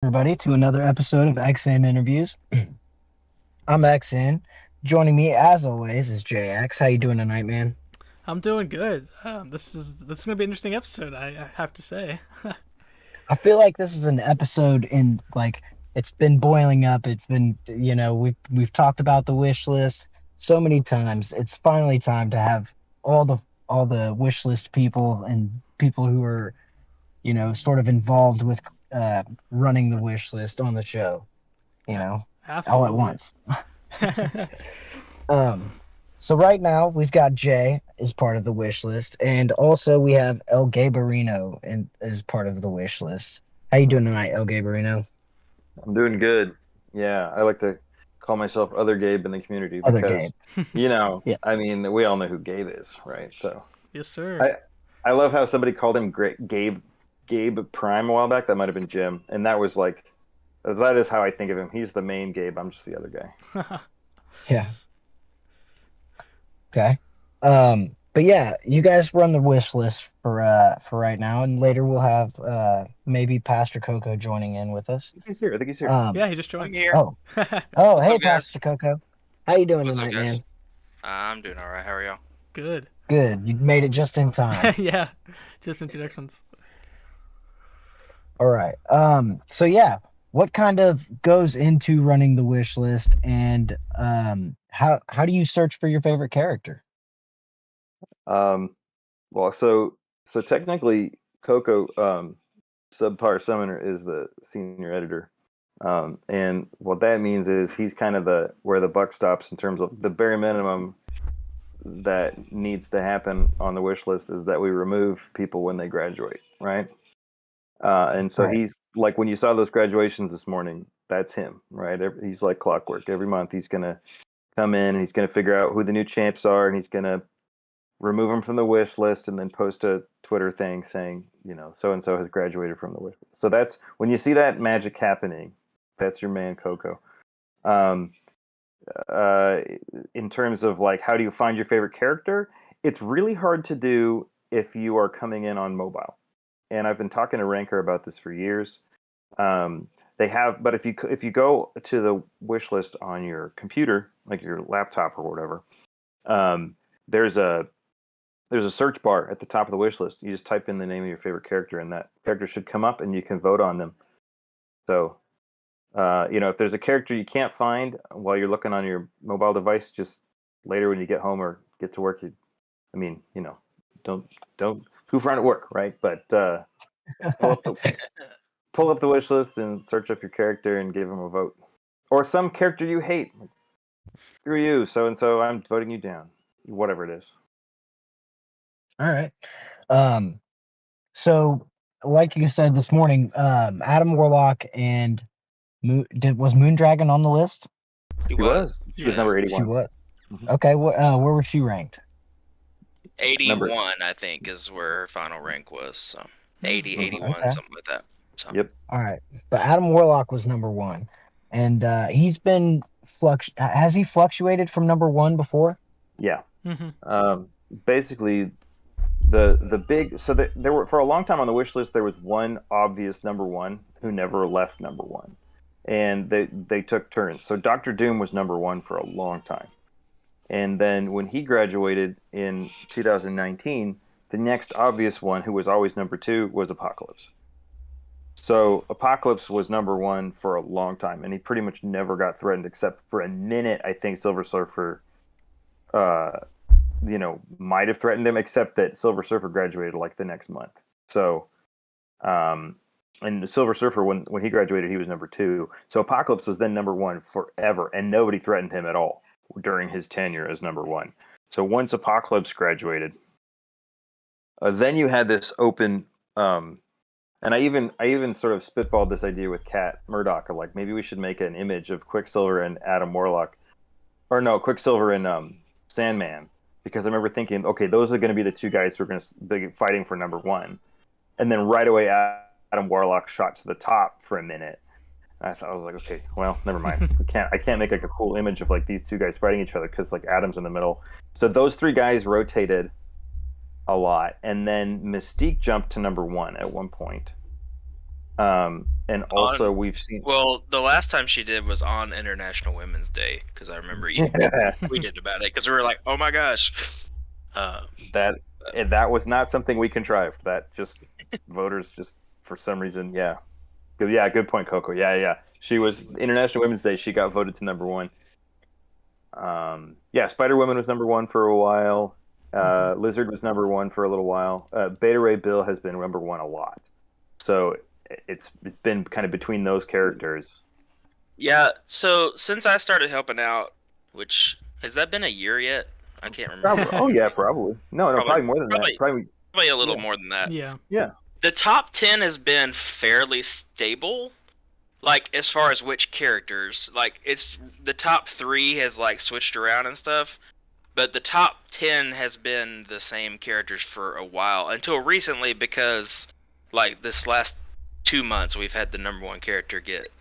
Everybody, to another episode of XN Interviews. I'm XN. Joining me, as always, is JX. How you doing tonight, man? I'm doing good. This is gonna be an interesting episode. I have to say. I feel like this is an episode in like it's been boiling up. It's been we've talked about the wish list so many times. It's finally time to have all the all the wish list people and people who are sort of involved with running the wish list on the show. You know, all at Absolutely. once. Um, so right now we've got Jay as part of the wish list, and also we have El Gabarino and as part of the wish list. How you doing tonight, El Gabarino? I'm doing good. Yeah, I like to call myself Other Gabe in the community Other Gabe. because, Yeah, I mean, we all know who Gabe is, right? So Yes, sir. I I love how somebody called him Great Gabe Prime a while back. That might have been Jim, and that is how I think of him. He's the main Gabe. I'm just the other guy. yeah. Okay. But yeah, you guys run the wish list for right now, and later we'll have maybe Pastor Coco joining in with us. I think he's here. I think he's here. Um, Yeah, he just I'm joined. here. oh, oh, What's hey, up, guys? Pastor Coco. How you doing What's up, tonight, man? guys? I'm doing all right. How are y'all? Good. Good. You made it just in time. Yeah, just introductions. All right. So yeah, what kind of goes into running the wish list, and how do you search for your favorite character? Um, well, so technically, Coco, Subpar Summoner is the senior editor. And what that means is he's kind of the where the buck stops in terms of the bare minimum that needs to happen on the wish list is that we remove people when they graduate, right? And so Right. he's like when you saw those graduations this morning, that's him, right? He's like clockwork. Every month he's gonna come in and he's gonna figure out who the new champs are, and he's gonna remove them from the wish list and then post a Twitter thing saying, so and so has graduated from the wish list. So that's when you see that magic happening, that's your man Coco. Um, uh, in terms of like how do you find your favorite character, it's really hard to do if you are coming in on mobile. And I've been talking to Ranker about this for years. Um, they have, but if you go to the wish list on your computer, like your laptop or whatever, there's a search bar at the top of the wish list. You just type in the name of your favorite character, and that character should come up, and you can vote on them. So, if there's a character you can't find while you're looking on your mobile device, just later when you get home or get to work, I mean, don't goof around at work, right? But pull up the pull up the wish list and search up your character and give him a vote, or some character you hate. Screw you, so and so. I'm voting you down. Whatever it is. All right. Um, so like you said this morning, Adam Warlock and was Moondragon on the list? He She was. was. She was Yes. number She 81. was. Mhm. Okay. Where was she ranked? Number. 81, I think, is where her final rank was. So 80, Mhm. 81, Okay. something like that. So Yep. All right. But Adam Warlock was number one, and he's been Has he fluctuated from number one before? Yeah. Hmm. Basically, the big there were for a long time on the wish list there was one obvious number one who never left number one, and they took turns. So Doctor Doom was number one for a long time, and then when he graduated in 2019, the next obvious one who was always number two was Apocalypse. So Apocalypse was number one for a long time, and he pretty much never got threatened except for a minute. I think Silver Surfer, uh, might have threatened him, except that Silver Surfer graduated like the next month. So, um, and Silver Surfer, when he graduated, he was number two. So Apocalypse was then number one forever, and nobody threatened him at all during his tenure as number one. So once Apocalypse graduated, then you had this open. And I even sort of spitballed this idea with Kat Murdoch of like maybe we should make an image of Quicksilver and Adam Warlock, or no, Quicksilver and Sandman, because I remember thinking, okay, those are going to be the two guys who are going to be fighting for number one, and then right away Adam Warlock shot to the top for a minute. And I was like, okay, well, never mind. I can't make like a cool image of like these two guys fighting each other because like Adam's in the middle. So those three guys rotated a lot, and then Mystique jumped to number one at one point. And also we've seen. Well, the last time she did was on International Women's Day, because I remember you tweeted about it, because we were like, "Oh my gosh!" That was not something we contrived. That just voters just for some reason, yeah, good point, Coco. Yeah. She was International Women's Day. She got voted to number one. Spider Woman was number one for a while. Lizard was number one for a little while. Beta Ray Bill has been number one a lot. So it's been kind of between those characters. Yeah. So since I started helping out, which has that been a year yet? I can't remember. Probably. Oh yeah, probably. No, probably more than that. Probably a little more than that. Yeah. The top 10 has been fairly stable. Like, as far as which characters, like, it's the top 3 has like switched around and stuff, but the top 10 has been the same characters for a while until recently, because like this last 2 months we've had the number 1 character get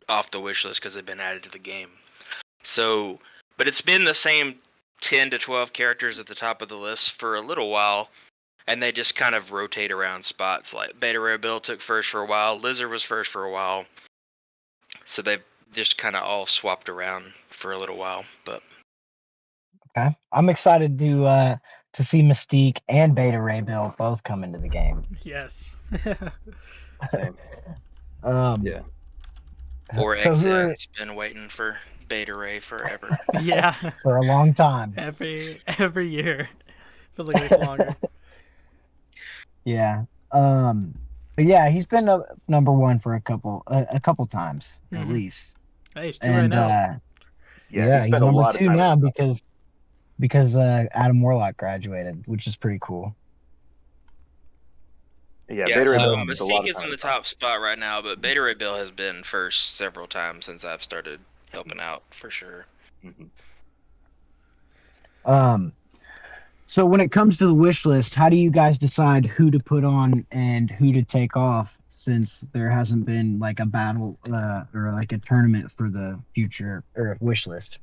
off the wish list because they've been added to the game. So, but it's been the same 10 to 12 characters at the top of the list for a little while. And they just kind of rotate around spots. Like Beta Ray Bill took first for a while. Lizard was first for a while. So they've just kind of all swapped around for a little while. But okay, I'm excited to see Mystique and Beta Ray Bill both come into the game. Yes. Same. Yeah. Or So XX's been waiting for Beta Ray forever. Yeah. for a long time. Every year. Feels like it's longer. Yeah. But yeah, he's been number 1 for a couple times at least. Hey, he's 2 right now. He's spent a number lot of 2 time now because Adam Warlock graduated, which is pretty cool. Yeah, Yeah, Beta Ray so Bill spent a lot Mystique of is in time. the top spot right now, but Beta Ray Bill has been first several times since I've started helping out, for sure. So when it comes to the wish list, how do you guys decide who to put on and who to take off, since there hasn't been like a battle or like a tournament for the future or wish list?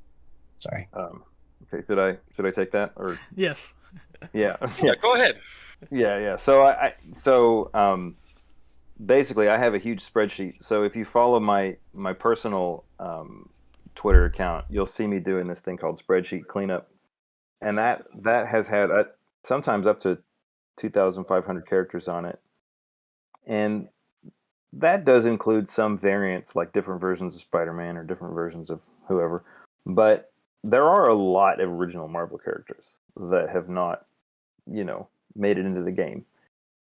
Sorry. Okay, should I take that or? Yes. Yeah. Go ahead. Yeah. So basically I have a huge spreadsheet. So if you follow my personal Twitter account, you'll see me doing this thing called spreadsheet cleanup. And that has had sometimes up to 2,500 characters on it. And that does include some variants, like different versions of Spider-Man or different versions of whoever. But there are a lot of original Marvel characters that have not, made it into the game,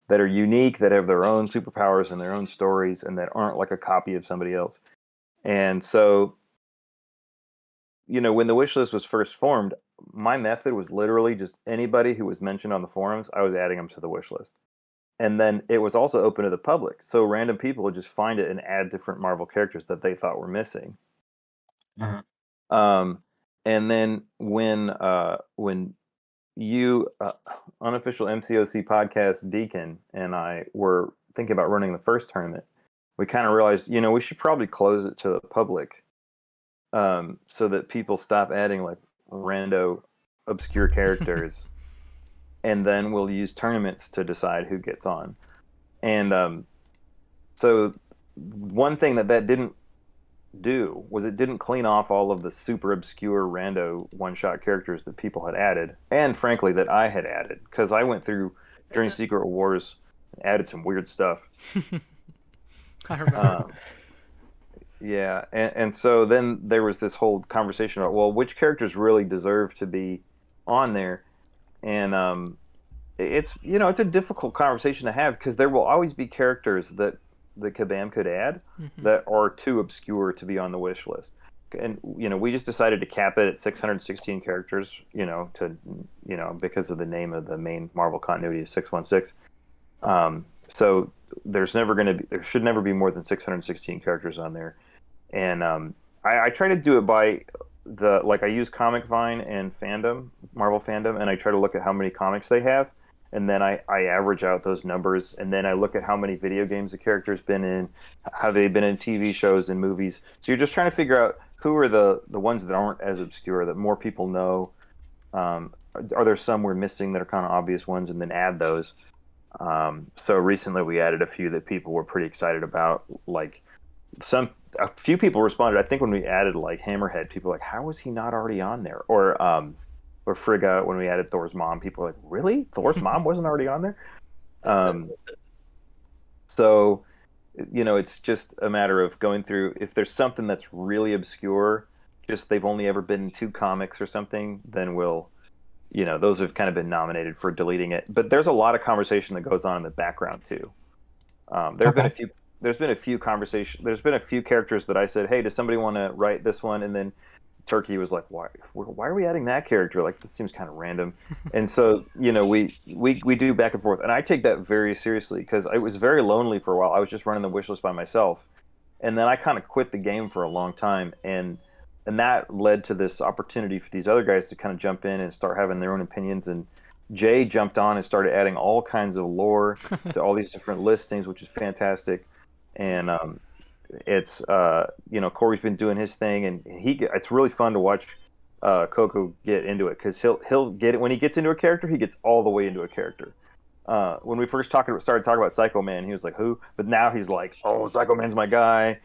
that are unique, that have their own superpowers and their own stories, and that aren't like a copy of somebody else. And so, when the wish list was first formed, my method was literally just anybody who was mentioned on the forums, I was adding them to the wish list. And then it was also open to the public. So random people would just find it and add different Marvel characters that they thought were missing. And then when you, unofficial MCOC podcast Deacon, and I were thinking about running the first tournament, we kind of realized, we should probably close it to the public, so that people stop adding like rando obscure characters, and then we'll use tournaments to decide who gets on. And so one thing that didn't do was it didn't clean off all of the super obscure rando one-shot characters that people had added, and frankly that I had added, because I went through during Secret Wars and added some weird stuff. I remember. Yeah, and so then there was this whole conversation about, well, which characters really deserve to be on there, and it's a difficult conversation to have, because there will always be characters that the Kabam could add that are too obscure to be on the wish list, and we just decided to cap it at 616 characters, because of the name of the main Marvel continuity is 616. So there should never be more than 616 characters on there. And I try to do it by I use Comic Vine and Marvel Fandom, and I try to look at how many comics they have, and then I average out those numbers, and then I look at how many video games the character's been in, how they've been in TV shows and movies. So you're just trying to figure out who are the ones that aren't as obscure, that more people know. Are there some we're missing that are kind of obvious ones, and then add those. So recently we added a few that people were pretty excited about. Like a few people responded. I think when we added like Hammerhead, people were like, how was he not already on there? Or Frigga, when we added Thor's mom, people were like, really? Thor's mom wasn't already on there? So, it's just a matter of going through. If there's something that's really obscure, just they've only ever been in 2 comics or something, then those have kind of been nominated for deleting it. But there's a lot of conversation that goes on in the background too. There's been a few conversations. There's been a few characters that I said, hey, does somebody want to write this one? And then Turkey was like, why are we adding that character? Like, this seems kind of random. And so, we do back and forth. And I take that very seriously because it was very lonely for a while. I was just running the wish list by myself. And then I kind of quit the game for a long time. And that led to this opportunity for these other guys to kind of jump in and start having their own opinions. And Jay jumped on and started adding all kinds of lore to all these different listings, which is fantastic. And it's Corey's been doing his thing, and it's really fun to watch Coco get into it, because he'll get it when he gets into a character. He gets all the way into a character. When we first started talking about Psycho Man, he was like, who? But now he's like, oh, Psycho Man's my guy.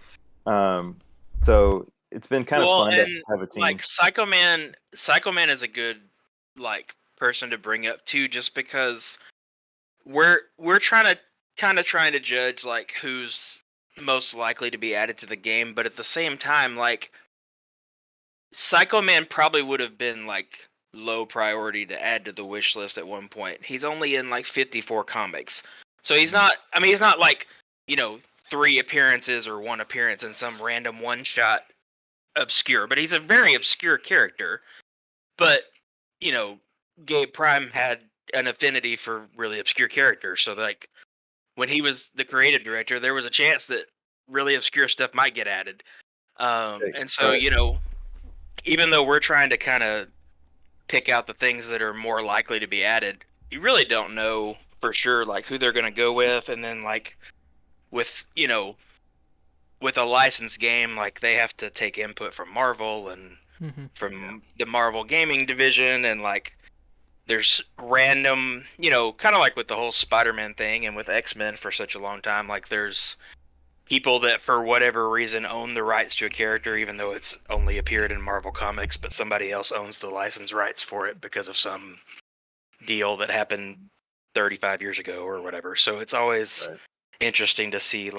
So it's been kind of fun to have a team. Like Psycho Man is a good person to bring up too, just because we're trying to judge who's most likely to be added to the game, but at the same time, Psycho Man probably would have been low priority to add to the wish list at one point. He's only in 54 comics, so he's not 3 appearances or 1 appearance in some random one shot obscure, but he's a very obscure character. But Gabe Prime had an affinity for really obscure characters, so when he was the creative director, there was a chance that really obscure stuff might get added. And so, even though we're trying to kind of pick out the things that are more likely to be added, you really don't know for sure who they're going to go with. And then with a licensed game, they have to take input from Marvel and from the Marvel gaming division, and there's random, kind of with the whole Spider-Man thing and with X-Men for such a long time, there's people that for whatever reason own the rights to a character, even though it's only appeared in Marvel Comics, but somebody else owns the license rights for it because of some deal that happened 35 years ago or whatever. So it's always interesting to see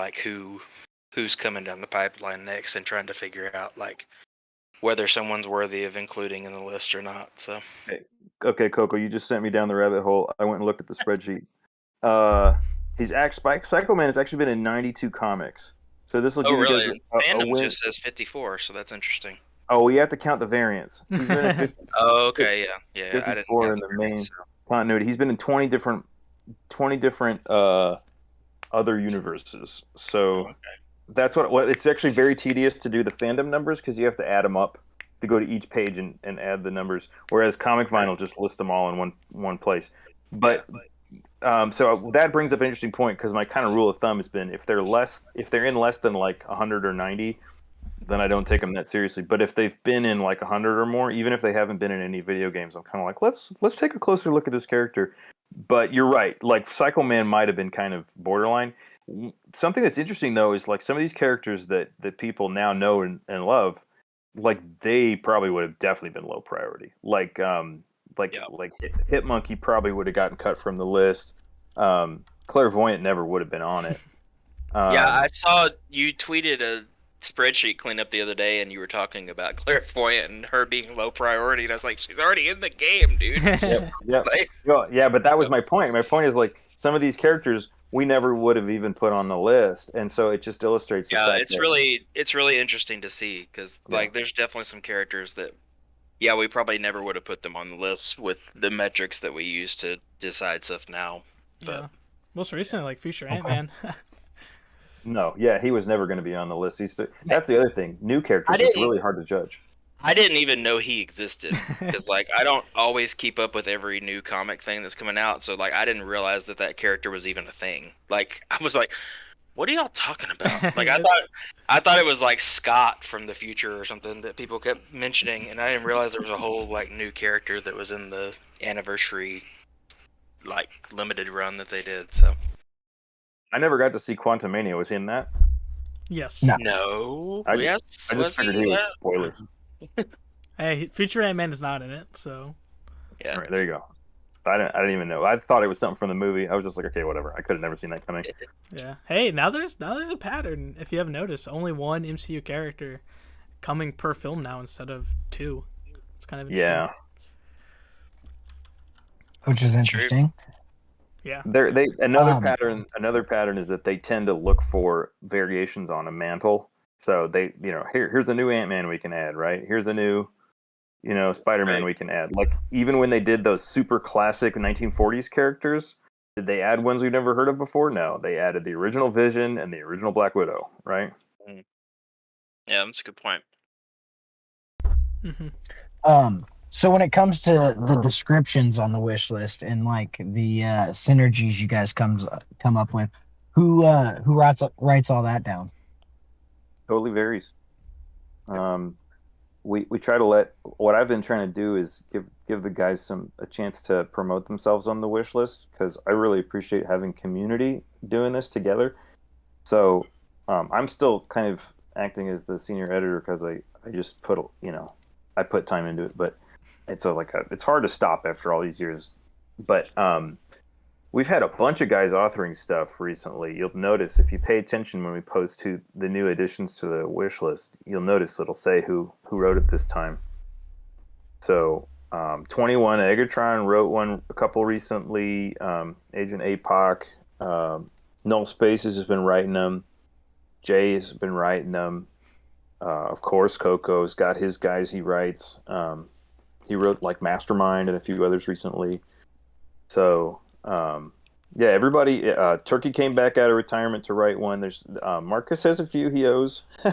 who's coming down the pipeline next, and trying to figure out whether someone's worthy of including in the list or not. So okay, Coco, you just sent me down the rabbit hole. I went and looked at the spreadsheet. Psycho Man has actually been in 92 comics. So this will give you guys Fandom just says 54, so that's interesting. Oh, we have to count the variants. He's been in 50. Oh, okay, yeah. 54 in the main continuity. He's been in 20 different other universes. So that's what it's actually very tedious to do the fandom numbers, because you have to add them up to go to each page and add the numbers, whereas Comic Vinyl just lists them all in one place. But so that brings up an interesting point, because my kind of rule of thumb has been if they're in less than 100 or 90, then I don't take them that seriously. But if they've been in 100 or more, even if they haven't been in any video games, I'm kind of let's take a closer look at this character. But you're right, Psycho Man might have been kind of borderline. Something that's interesting though is some of these characters that people now know and love, they probably would have definitely been low priority. Hitmonkey probably would have gotten cut from the list. Clairvoyant never would have been on it. I saw you tweeted a spreadsheet cleanup the other day, and you were talking about Clairvoyant and her being low priority, and I was like, she's already in the game, dude. Yeah, but that was my point. My point is some of these characters we never would have even put on the list, and so it just illustrates. It's really interesting to see, because there's definitely some characters that we probably never would have put them on the list with the metrics that we use to decide stuff now. But most recently, Future Ant-Man. No, he was never going to be on the list. That's the other thing. New characters, it's really hard to judge. I didn't even know he existed, because I don't always keep up with every new comic thing that's coming out. So I didn't realize that character was even a thing. I was like, what are y'all talking about? I thought it was Scott from the future or something that people kept mentioning, and I didn't realize there was a whole new character that was in the anniversary like limited run that they did. So I never got to see Quantumania. Was he in that? Yes. No. no, I yes, just figured he was spoilers. Hey, Future Ant-Man is not in it, so Yeah. All right, there you go. I didn't even know. I thought it was something from the movie. I was just like, okay, whatever. I could have never seen that coming. yeah. Hey, now there's a pattern. If you haven't noticed, only one MCU character coming per film now instead of two. It's kind of interesting. Yeah, Which is interesting. Yeah. Another pattern is that they tend to look for variations on a mantle. So they, here's a new Ant-Man we can add, right? Here's a new, Spider-Man Right. we can add. Like even when they did those super classic 1940s characters, did they add ones we've never heard of before? No, they added the original Vision and the original Black Widow, right? Yeah, that's a good point. Mm-hmm. So when it comes to the descriptions on the wish list and like the synergies you guys come up with, who writes all that down? Totally varies. We try to what I've been trying to do is give the guys a chance to promote themselves on the wish list, because I really appreciate having community doing this together. So I'm still kind of acting as the senior editor because I just put I put time into it, but it's it's hard to stop after all these years. But we've had a bunch of guys authoring stuff recently. You'll notice if you pay attention when we post to the new additions to the wish list, you'll notice it'll say who wrote it this time. So 21 Egertron wrote one a couple recently. Agent APOC, Null Spaces has been writing them. Jay has been writing them. Of course, Coco's got his guys he writes. He wrote like Mastermind and a few others recently. So yeah, everybody. Turkey came back out of retirement to write one. There's Marcus has a few he owes. So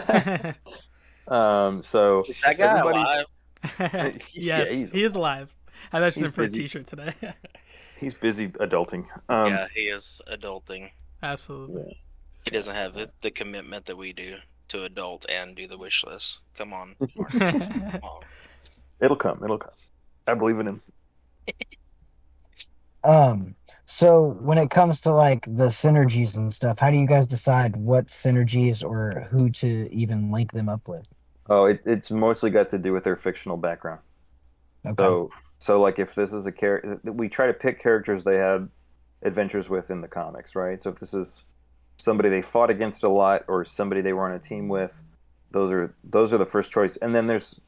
Is that guy alive? Yes, he is alive. I mentioned him for a T-shirt today. He's busy adulting. Yeah, he is adulting. Absolutely. Yeah. He doesn't have the commitment that we do to adult and do the wish list. Come on. Come on. It'll come. I believe in him. So when it comes to like the synergies and stuff, how do you guys decide what synergies or who to even link them up with? Oh, it's mostly got to do with their fictional background. Okay. So like if this is a character, we try to pick characters they had adventures with in the comics, right? So if this is somebody they fought against a lot or somebody they were on a team with, those are the first choice. And then there's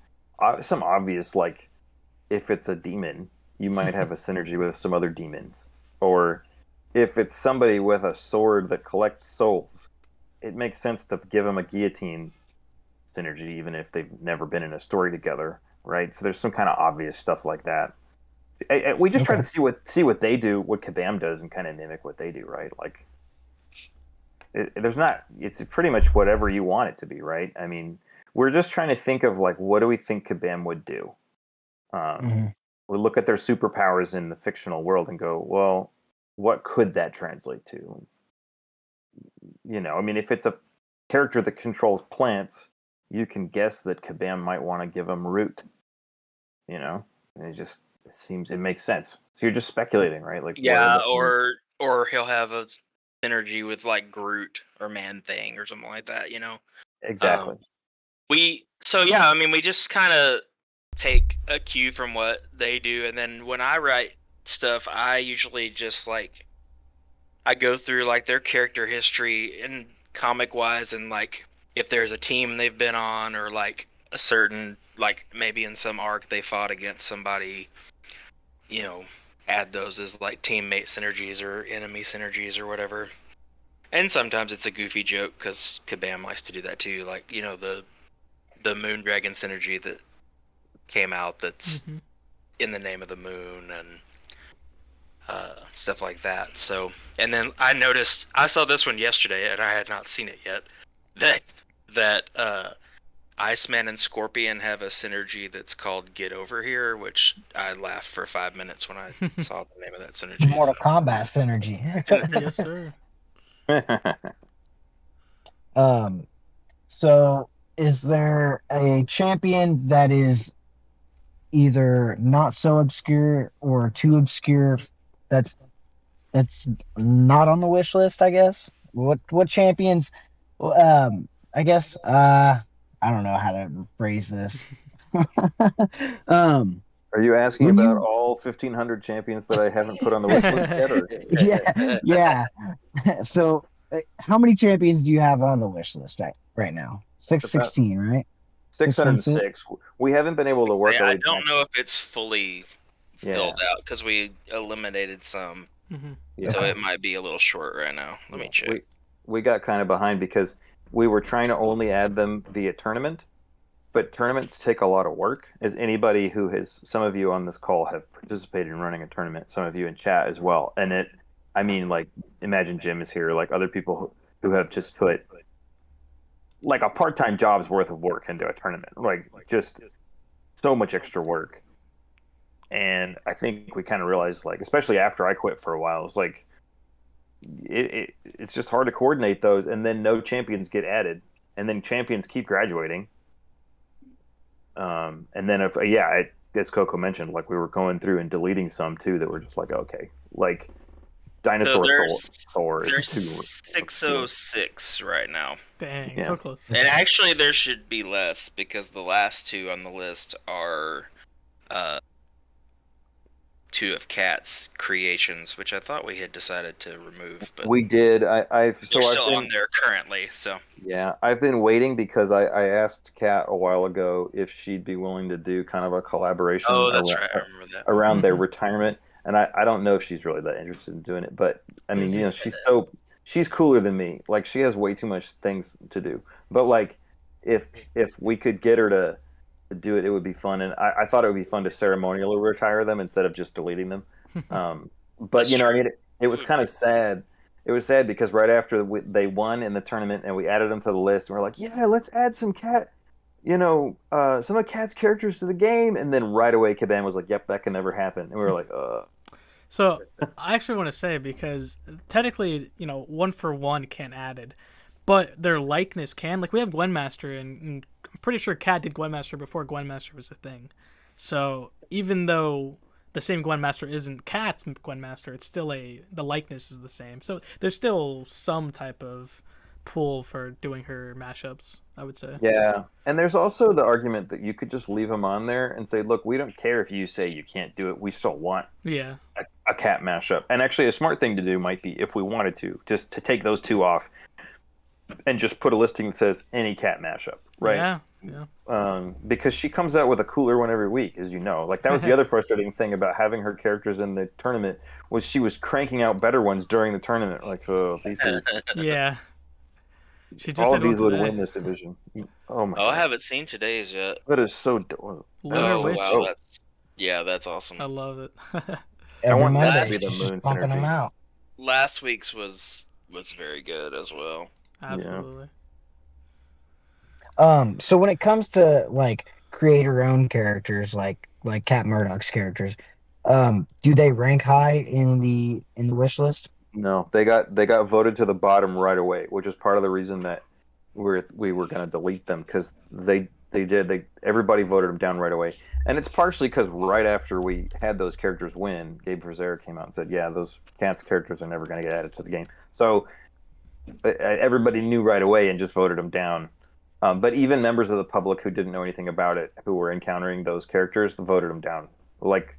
some obvious, like if it's a demon, you might have a synergy with some other demons. Or if it's somebody with a sword that collects souls, it makes sense to give them a guillotine synergy, even if they've never been in a story together, right? So there's some kind of obvious stuff like that. We just try to see what they do, what Kabam does, and kind of mimic what they do, right? Like, it's pretty much whatever you want it to be, right? I mean, we're just trying to think of like, what do we think Kabam would do? We look at their superpowers in the fictional world and go, well, what could that translate to? I mean, if it's a character that controls plants, you can guess that Kabam might want to give them root. And it makes sense. So you're just speculating, right? Like, yeah, or he'll have a synergy with like Groot or Man Thing or something like that. Exactly. We just kind of take a cue from what they do, and then when I write stuff, I usually just like I go through like their character history and comic wise, and like if there's a team they've been on, or like a certain, like maybe in some arc they fought against somebody, add those as like teammate synergies or enemy synergies or whatever. And sometimes it's a goofy joke because Kabam likes to do that too, like the Moondragon synergy that came out that's in the name of the moon and stuff like that. So, and then I saw this one yesterday and I had not seen it yet, that Iceman and Scorpion have a synergy that's called Get Over Here, which I laughed for 5 minutes when I saw the name of that synergy. Mortal Kombat synergy. Yes, sir. So is there a champion that is either not so obscure or too obscure that's that's not on the wish list, I guess. What champions? I guess I don't know how to phrase this. um, Are you asking when about you all 1,500 champions that I haven't put on the wish list yet? Or yeah. So, how many champions do you have on the wish list right now? about 616, right? 616. 606. We haven't been able to work our I way don't back. know if it's fully Yeah, filled out because we eliminated some, Mhm. yeah. so it might be a little short right now. Let me check. We got kind of behind because we were trying to only add them via tournament, but tournaments take a lot of work. As anybody who has, some of you on this call have participated in running a tournament, some of you in chat as well. And I mean, like, imagine Jim is here, like other people who have just put like a part-time job's worth of work into a tournament, like just so much extra work. And I think we kind of realized, like, especially after I quit for a while, it's like it's just hard to coordinate those, and then no champions get added, and then champions keep graduating. And then as Coco mentioned, like we were going through and deleting some too that were just like, okay, like Dinosaur Thor is there's too 606 right now. Dang, Yeah. so close. And actually, there should be less because the last two on the list are two of Cat's creations, which I thought we had decided to remove, but We did. I've they're so still I've on been, there currently. So yeah, I've been waiting because I asked Kat a while ago if she'd be willing to do kind of a collaboration that's right, I remember that. around their Mhm. retirement, and I don't know if she's really that interested in doing it, but I mean, Busy. she's cooler than me. Like she has way too much things to do. But like if we could get her to do it, it would be fun. And I thought it would be fun to ceremonially retire them instead of just deleting them. But That's you know, I true. mean, it was kind of sad. It was sad because right after they won in the tournament and we added them to the list, and we're like, yeah, let's add some Cat, some of Cat's characters to the game. And then right away, Caban was like, yep, that can never happen. And we were like, So I actually want to say, because technically, 1-for-1 can't added, but their likeness can. Like we have Gwenmaster, and I'm pretty sure Cat did Gwenmaster before Gwenmaster was a thing. So even though the same Gwenmaster isn't Cat's Gwenmaster, it's still the likeness is the same. So there's still some type of pool for doing her mashups, I would say. yeah. And there's also the argument that you could just leave them on there and say, look, we don't care if you say you can't do it. We still want Yeah. a Cat mashup. And actually, a smart thing to do might be, if we wanted to, just to take those two off and just put a listing that says any Cat mashup, right? Yeah. Because she comes out with a cooler one every week, as you know. Like that was the other frustrating thing about having her characters in the tournament, was she was cranking out better ones during the tournament. Like, oh, these are Yeah. She just all did of these one would today. win this division. Oh my Oh, I god, haven't seen today's yet. that is so dope. Lunar Oh Witch. wow, that's awesome. I love it. Every want Monday, that to be the she's just moon pumping them synergy. out. Last week's was very good as well. Absolutely. So when it comes to like create her own characters, like Cat Murdoch's characters, do they rank high in the wish list? No, they got voted to the bottom right away, which is part of the reason that we were going to delete them, because everybody voted them down right away. And it's partially because right after we had those characters win, Gabe Verzera came out and said, yeah, those Cats characters are never going to get added to the game. So everybody knew right away and just voted them down. But even members of the public who didn't know anything about it, who were encountering those characters, voted them down. Like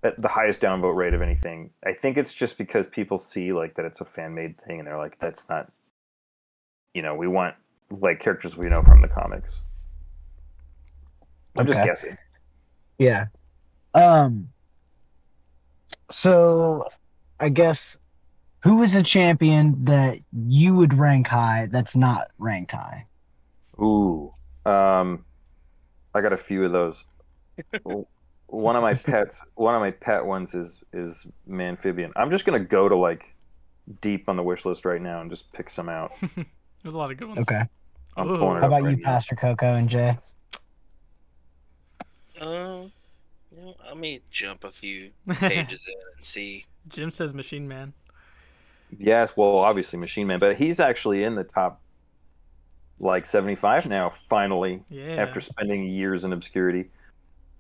at the highest downvote rate of anything. I think it's just because people see like that it's a fan-made thing, and they're like, that's not, we want like characters we know from the comics. I'm just Okay. guessing. Yeah. So I guess, who is a champion that you would rank high that's not ranked high? Ooh. I got a few of those. One of my pet ones is Manphibian. I'm just gonna go to like deep on the wish list right now and just pick some out. There's a lot of good ones. Okay. I'm Ooh. pulling it How up about right you, now. Pastor Coco and Jay? Let me jump a few pages in and see. Jim says Machine Man. Yes, well, obviously Machine Man, but he's actually in the top like 75 now, finally, Yeah. after spending years in obscurity.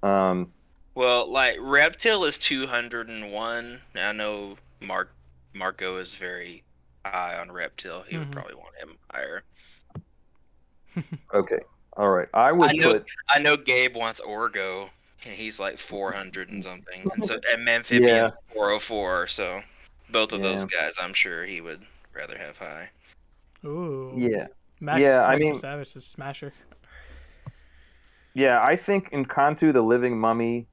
Well, like Reptile is 201. I know Mark Marco is very high on Reptile. He would Mhm. probably want him higher. Okay. All right. I would put. I know Gabe wants Orgo, and he's like 400 and something, and Yeah. Amphibian's 404. So both of those Yeah. guys, I'm sure he would rather have high. Ooh. Yeah. Max Yeah. I Max for mean, Savage is Smasher. yeah. I think in Kantu, the Living Mummy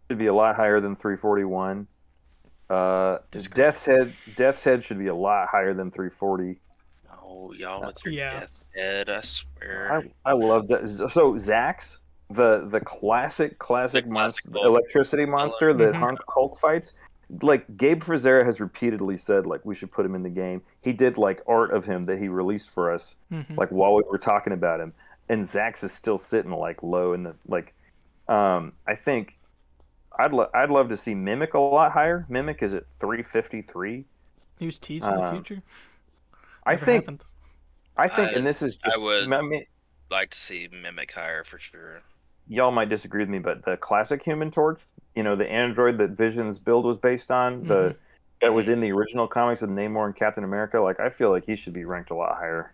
should be a lot higher than 341. Disagree. Death's Head should be a lot higher than 340. Oh, y'all with your Yeah. death head, I swear. I love that. So Zax, the classic monster, Hulk. electricity monster that Mhm. Hulk fights. Like Gabe Frazera has repeatedly said, like we should put him in the game. He did like art of him that he released for us, Mhm. like while we were talking about him. And Zax is still sitting like low in the like. I think I'd love to see Mimic a lot higher. Mimic is at 353. He was teased for the future. I Never think happened. and this is just. I would I mean, like to see Mimic higher for sure. y'all might disagree with me, but the classic Human Torch, the android that Vision's build was based on, that was in the original comics of Namor and Captain America, like I feel like he should be ranked a lot higher.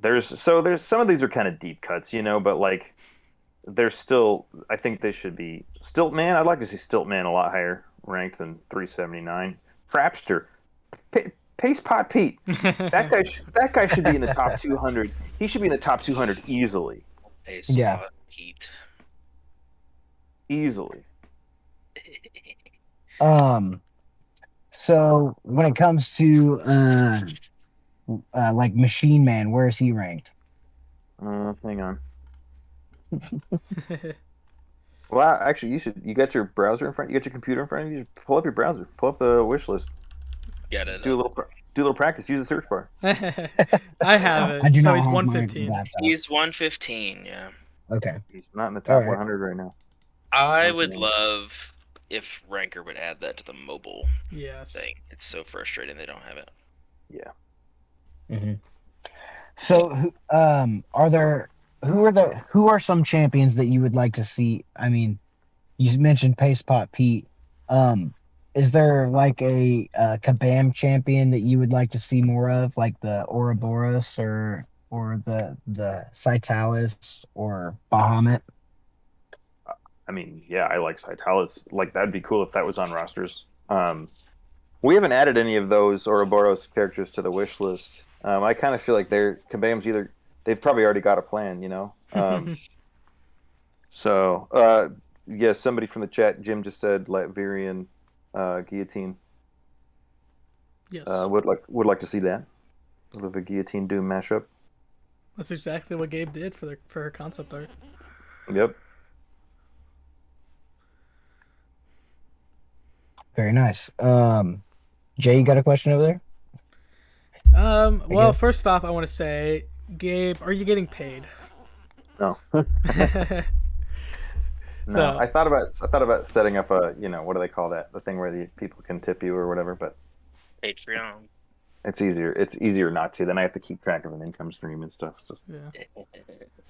There's some of these are kind of deep cuts, but like there's still, I think they should be Stiltman. I'd like to see Stiltman a lot higher ranked than 379. Frapster, Pace Pot Pete. That guy should be in the top 200. He should be in the top 200 easily. Yeah. Heat. Easily. So when it comes to like Machine Man, where is he ranked? Hang on. Well, actually, you got your browser in front. You got your computer in front of you. Just pull up your browser. Pull up the wish list. Get it. Do a little practice. Use the search bar. I have it. I do so not he's have my 115. laptop. He's 115. Yeah. Okay. He's not in the top All right. 100 right now. I would love if Ranker would add that to the mobile Yes. thing. It's so frustrating they don't have it. Yeah. Mm-hmm. So, who are some champions that you would like to see? I mean, you mentioned Pace Pot Pete. Is there like a Kabam champion that you would like to see more of, like the Ouroboros or the Citalis or Bahamut? I mean, yeah, I like Citalis. Like that'd be cool if that was on rosters. We haven't added any of those Ouroboros characters to the wish list. I kind of feel like Kabam's either they've probably already got a plan, So, yeah, somebody from the chat, Jim just said Latverian guillotine. Yes. Would like to see that. A little bit of guillotine doom mashup. That's exactly what Gabe did for her concept art. Yep. Very nice. Jay, you got a question over there? Well, first off, I want to say, Gabe, are you getting paid? No. No, So- I thought about setting up a, what do they call that? The thing where the people can tip you or whatever, but Patreon. it's easier not to. Then I have to keep track of an income stream and stuff. It's just, Yeah.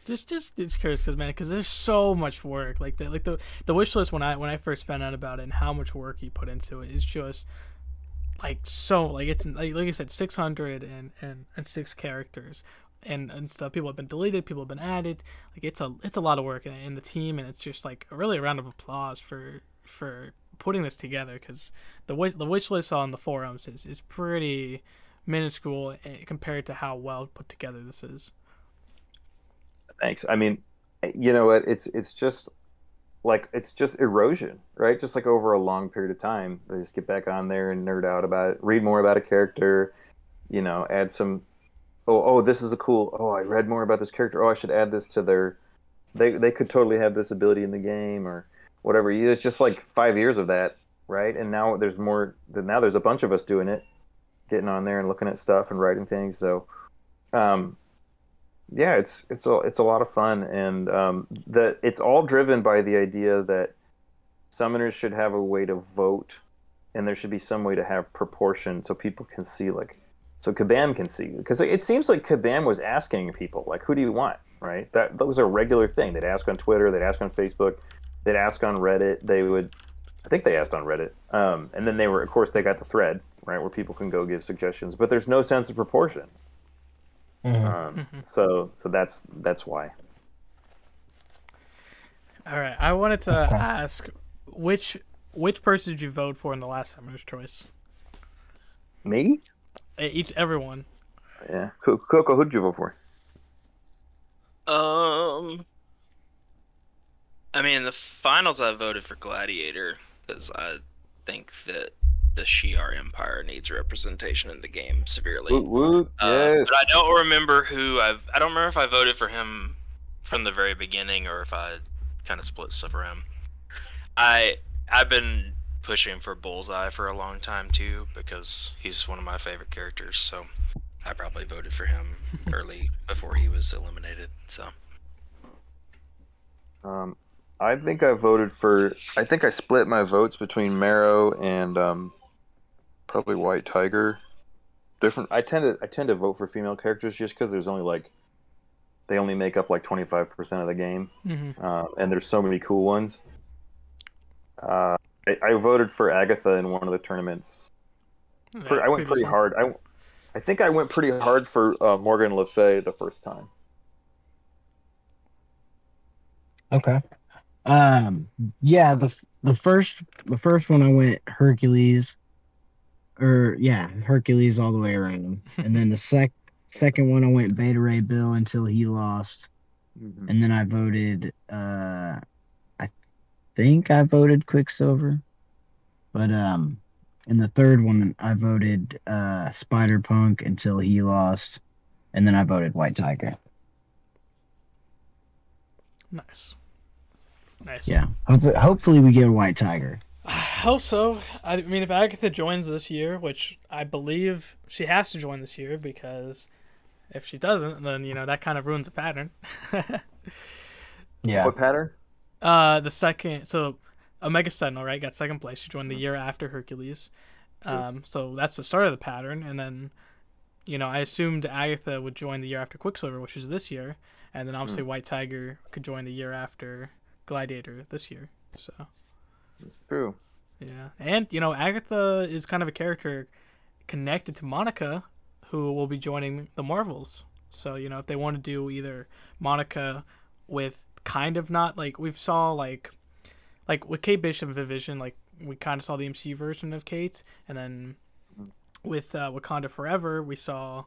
Just it's curious because there's so much work. Like the wish list when I first found out about it and how much work you put into it is just it's like you said 606 characters and stuff. People have been deleted, people have been added. Like it's a lot of work in the team, and it's just like really a round of applause for putting this together, because the wish list on the forums is pretty minuscule compared to how well put together this is. thanks. I mean, you know what? It's just erosion, right? Just like over a long period of time, they just get back on there and nerd out about it, read more about a character, add some. Oh, this is a cool. Oh, I read more about this character. Oh, I should add this to their. They could totally have this ability in the game or whatever. It's just like 5 years of that, right? And now there's more. Now there's a bunch of us doing it, getting on there and looking at stuff and writing things. So, yeah, it's a lot of fun, and that it's all driven by the idea that summoners should have a way to vote, and there should be some way to have proportion so people can see, so Kabam can see, because it seems like Kabam was asking people, like, who do you want, right? That was a regular thing. They'd ask on Twitter, they'd ask on Facebook, they'd ask on Reddit. They would I think they asked on Reddit. And then of course, they got the thread, right, where people can go give suggestions, but there's no sense of proportion. So that's why. All right, I wanted to ask which person did you vote for in the last Summoner's Choice? Me? Everyone. Yeah. Coco, who'd you vote for? I mean, in the finals, I voted for Gladiator because I think that the Shi'ar Empire needs representation in the game severely. Woot woot. Yes. But I don't remember I don't remember if I voted for him from the very beginning or if I kind of split stuff around. I've been pushing for Bullseye for a long time too because he's one of my favorite characters. So I probably voted for him early before he was eliminated. So. I think I split my votes between Marrow and probably White Tiger. I tend to vote for female characters just because there's only they only make up 25% of the game, and there's so many cool ones. I voted for Agatha in one of the tournaments. I went pretty hard. I think I went pretty hard for Morgan Le Fay the first time. Okay. Yeah, the first one I went Hercules, Hercules all the way around, and then the second one I went Beta Ray Bill until he lost, and then I voted I think I voted Quicksilver, but in the third one I voted Spider Punk until he lost, and then I voted White Tiger. Nice. Yeah. Hopefully we get a White Tiger. I hope so. I mean, if Agatha joins this year, which I believe she has to join this year, because if she doesn't, then that kind of ruins the pattern. Yeah. What pattern? The second, so Omega Sentinel, right, got second place. She joined the year after Hercules. So that's the start of the pattern, and then I assumed Agatha would join the year after Quicksilver, which is this year, and then obviously White Tiger could join the year after Gladiator this year. So it's true. Yeah, and Agatha is kind of a character connected to Monica, who will be joining the Marvels. So if they want to do either Monica with not we saw like with Kate Bishop and Vision, we kind of saw the MCU version of Kate, and then with Wakanda Forever we saw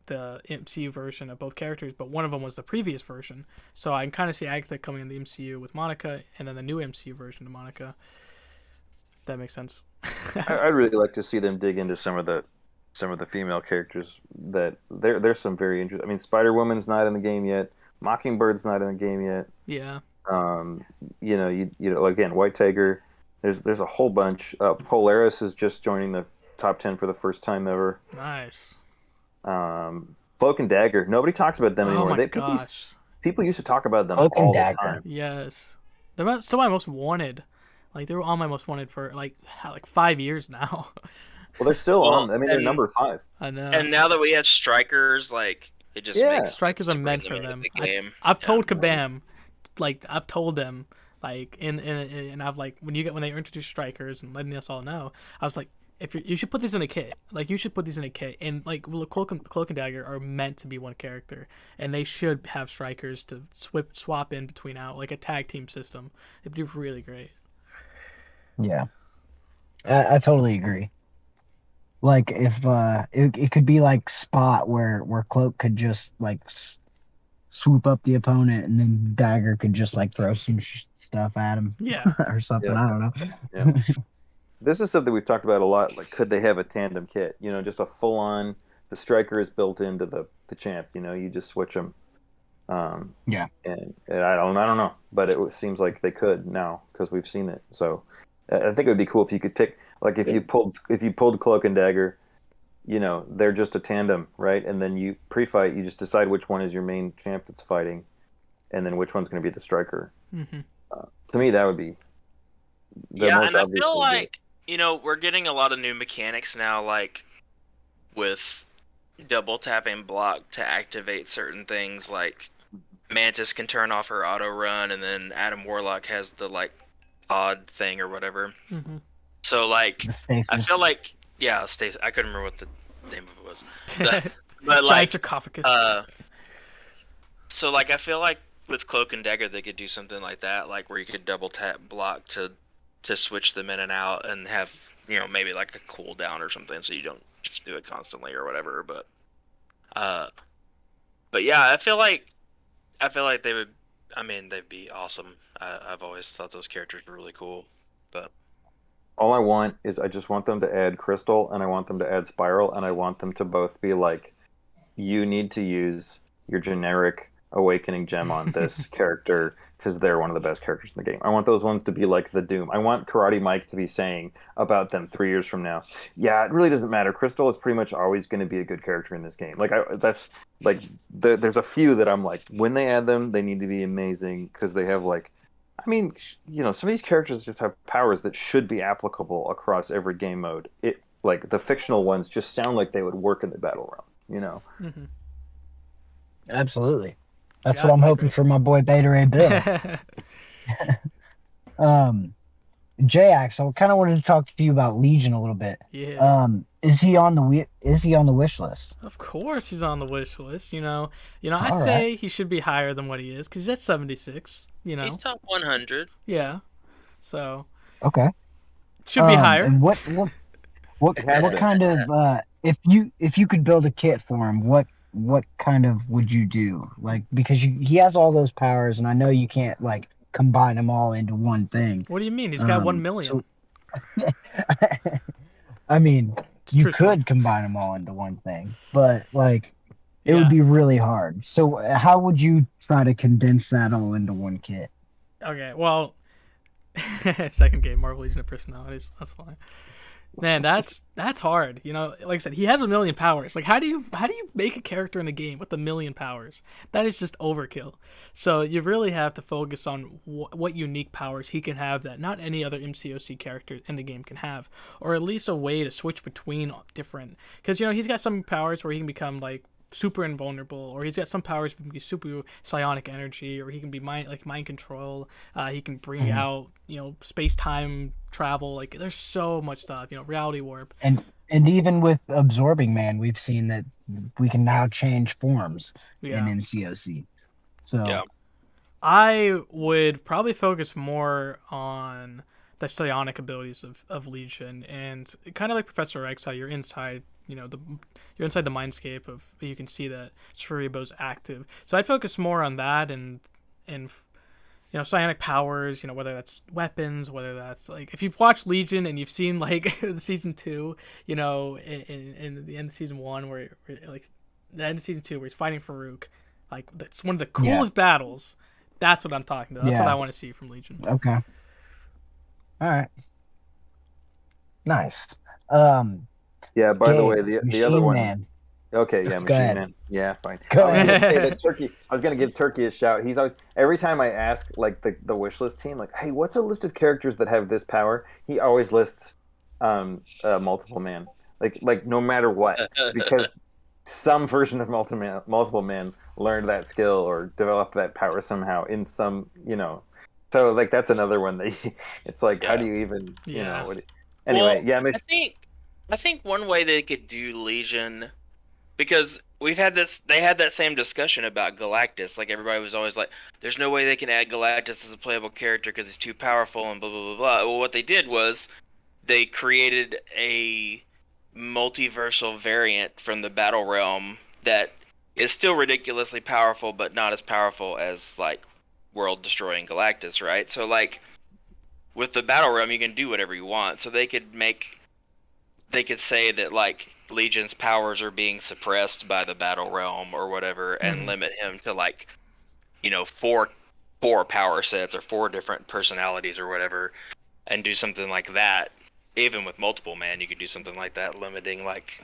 the MCU version of both characters, but one of them was the previous version. So I can kind of see Agatha coming in the MCU with Monica, and then the new MCU version of Monica. That makes sense. I'd really like to see them dig into some of the female characters that there's some very interesting. I mean, Spider-Woman's not in the game yet. Mockingbird's not in the game yet. Yeah. Again, White Tiger. There's a whole bunch. Polaris is just joining the top 10 for the first time ever. Nice. Cloak and Dagger. Nobody talks about them anymore. Oh my gosh. People used to talk about them Cloak and all Dagger. the time. Yes. They're still my most wanted. They were on my most wanted for 5 years now. Well, they're still on. I mean, they're number 5. I know. And now that we have strikers, it just makes strikers are meant for them. I've told Kabam, I've told them, and I've when they introduce strikers and letting us all know, I was like, you should put these in a kit. You should put these in a kit. And Cloak and Dagger are meant to be one character, and they should have strikers to swap in between out, a tag team system. It'd be really great. Yeah, I totally agree. If it could be Spot where Cloak could just swoop up the opponent, and then Dagger could just throw some stuff at him. Yeah. Or something. Yeah. I don't know. Yeah. This is something we've talked about a lot. Could they have a tandem kit? Just a full on. The striker is built into the champ. You just switch them. Yeah. And I don't know, but it seems like they could now because we've seen it. So I think it would be cool if you could pick if you pulled Cloak and Dagger, they're just a tandem, right? And then you pre-fight, you just decide which one is your main champ that's fighting, and then which one's going to be the striker. Mm-hmm. To me, that would be the most and I obvious feel we're getting a lot of new mechanics now, with double tapping block to activate certain things. Mantis can turn off her auto run, and then Adam Warlock has the pod thing or whatever. Mm-hmm. So like, The stasis. I feel like Stasis. I couldn't remember what the name of it was, but Giant like, sarcophagus. so like I feel like with Cloak and Dagger they could do something like that, like where you could double tap block to switch them in and out and have maybe like a cooldown or something, so you don't just do it constantly or whatever. But yeah, I feel like they would. I mean, they'd be awesome. I've always thought those characters were really cool. But All I want is I just want them to add Crystal, and I want them to add Spiral, and I want them to both be like, you need to use your generic Awakening Gem on this character because they're one of the best characters in the game. I want those ones to be like the Doom. I want Karate Mike to be saying about them 3 years from now, yeah, it really doesn't matter. Crystal is pretty much always going to be a good character in this game. Like that's like there's a few that I'm like, when they add them, they need to be amazing because they have like, I mean, some of these characters just have powers that should be applicable across every game mode. It like the fictional ones just sound like they would work in the battle realm. Mm-hmm. Absolutely. That's Yeah, what I'm I hoping agree. for my boy Beta Ray Bill. Jax, I kind of wanted to talk to you about Legion a little bit. Yeah. Is he on the wish list? Of course he's on the wish list. I All say he should be higher than what he is because he's at 76. he's top 100. Yeah. So Okay. should be higher. And what It has been. kind of if you could build a kit for him, what kind of would you do? Like, because he has all those powers, and I know you can't like combine them all into one thing. What do you mean? He's got 1 million. I mean, It's you truthful. could combine them all into one thing, but like it Yeah. would be really hard. So how would you try to condense that all into one kit? Okay, well, second game, Marvel Legion of Personalities. That's fine. Man, that's hard. Like I said, he has 1 million powers. Like, how do you make a character in a game with 1 million powers? That is just overkill. So you really have to focus on what unique powers he can have that not any other MCOC character in the game can have, or at least a way to switch between different. Because he's got some powers where he can become like super invulnerable, or he's got some powers that can be super psionic energy, or he can be mind control. He can bring out space time travel. Like, there's so much stuff. Reality warp. And even with Absorbing Man, we've seen that we can now change forms Yeah. in MCOC. So Yeah. I would probably focus more on the psionic abilities of Legion, and kind of like Professor X, how you're inside you're inside the mindscape of, you can see that Shuribo's active. So I'd focus more on that and psionic powers, whether that's weapons, whether that's like, if you've watched Legion and you've seen like season 2, in the end of season 1 where like the end of season 2 where he's fighting Farouk, like that's one of the coolest battles. That's what I'm talking about. That's what I want to see from Legion. okay, all right, nice. Yeah, by the Gabe, way, the Machine other one. Man. Okay, yeah, Go Machine ahead. Man. Yeah, fine. Go I was gonna ahead. say that Turkey. I was gonna give Turkey a shout. He's always, every time I ask like the wish list team, like, hey, what's a list of characters that have this power? He always lists Multiple Man. Like no matter what, because some version of Multiple Man learned that skill or developed that power somehow in some, So like that's another one that it's like, how do you even, Yeah. Anyway, Well, yeah, I think one way they could do Legion, because they had that same discussion about Galactus. Like, everybody was always like, there's no way they can add Galactus as a playable character because he's too powerful and blah blah blah blah. Well, what they did was they created a multiversal variant from the Battle Realm that is still ridiculously powerful, but not as powerful as like world destroying Galactus, right? So like with the Battle Realm, you can do whatever you want. So they could say that like Legion's powers are being suppressed by the Battle Realm or whatever, and limit him to like, four power sets or 4 different personalities or whatever, and do something like that. Even with Multiple Man, you could do something like that, limiting like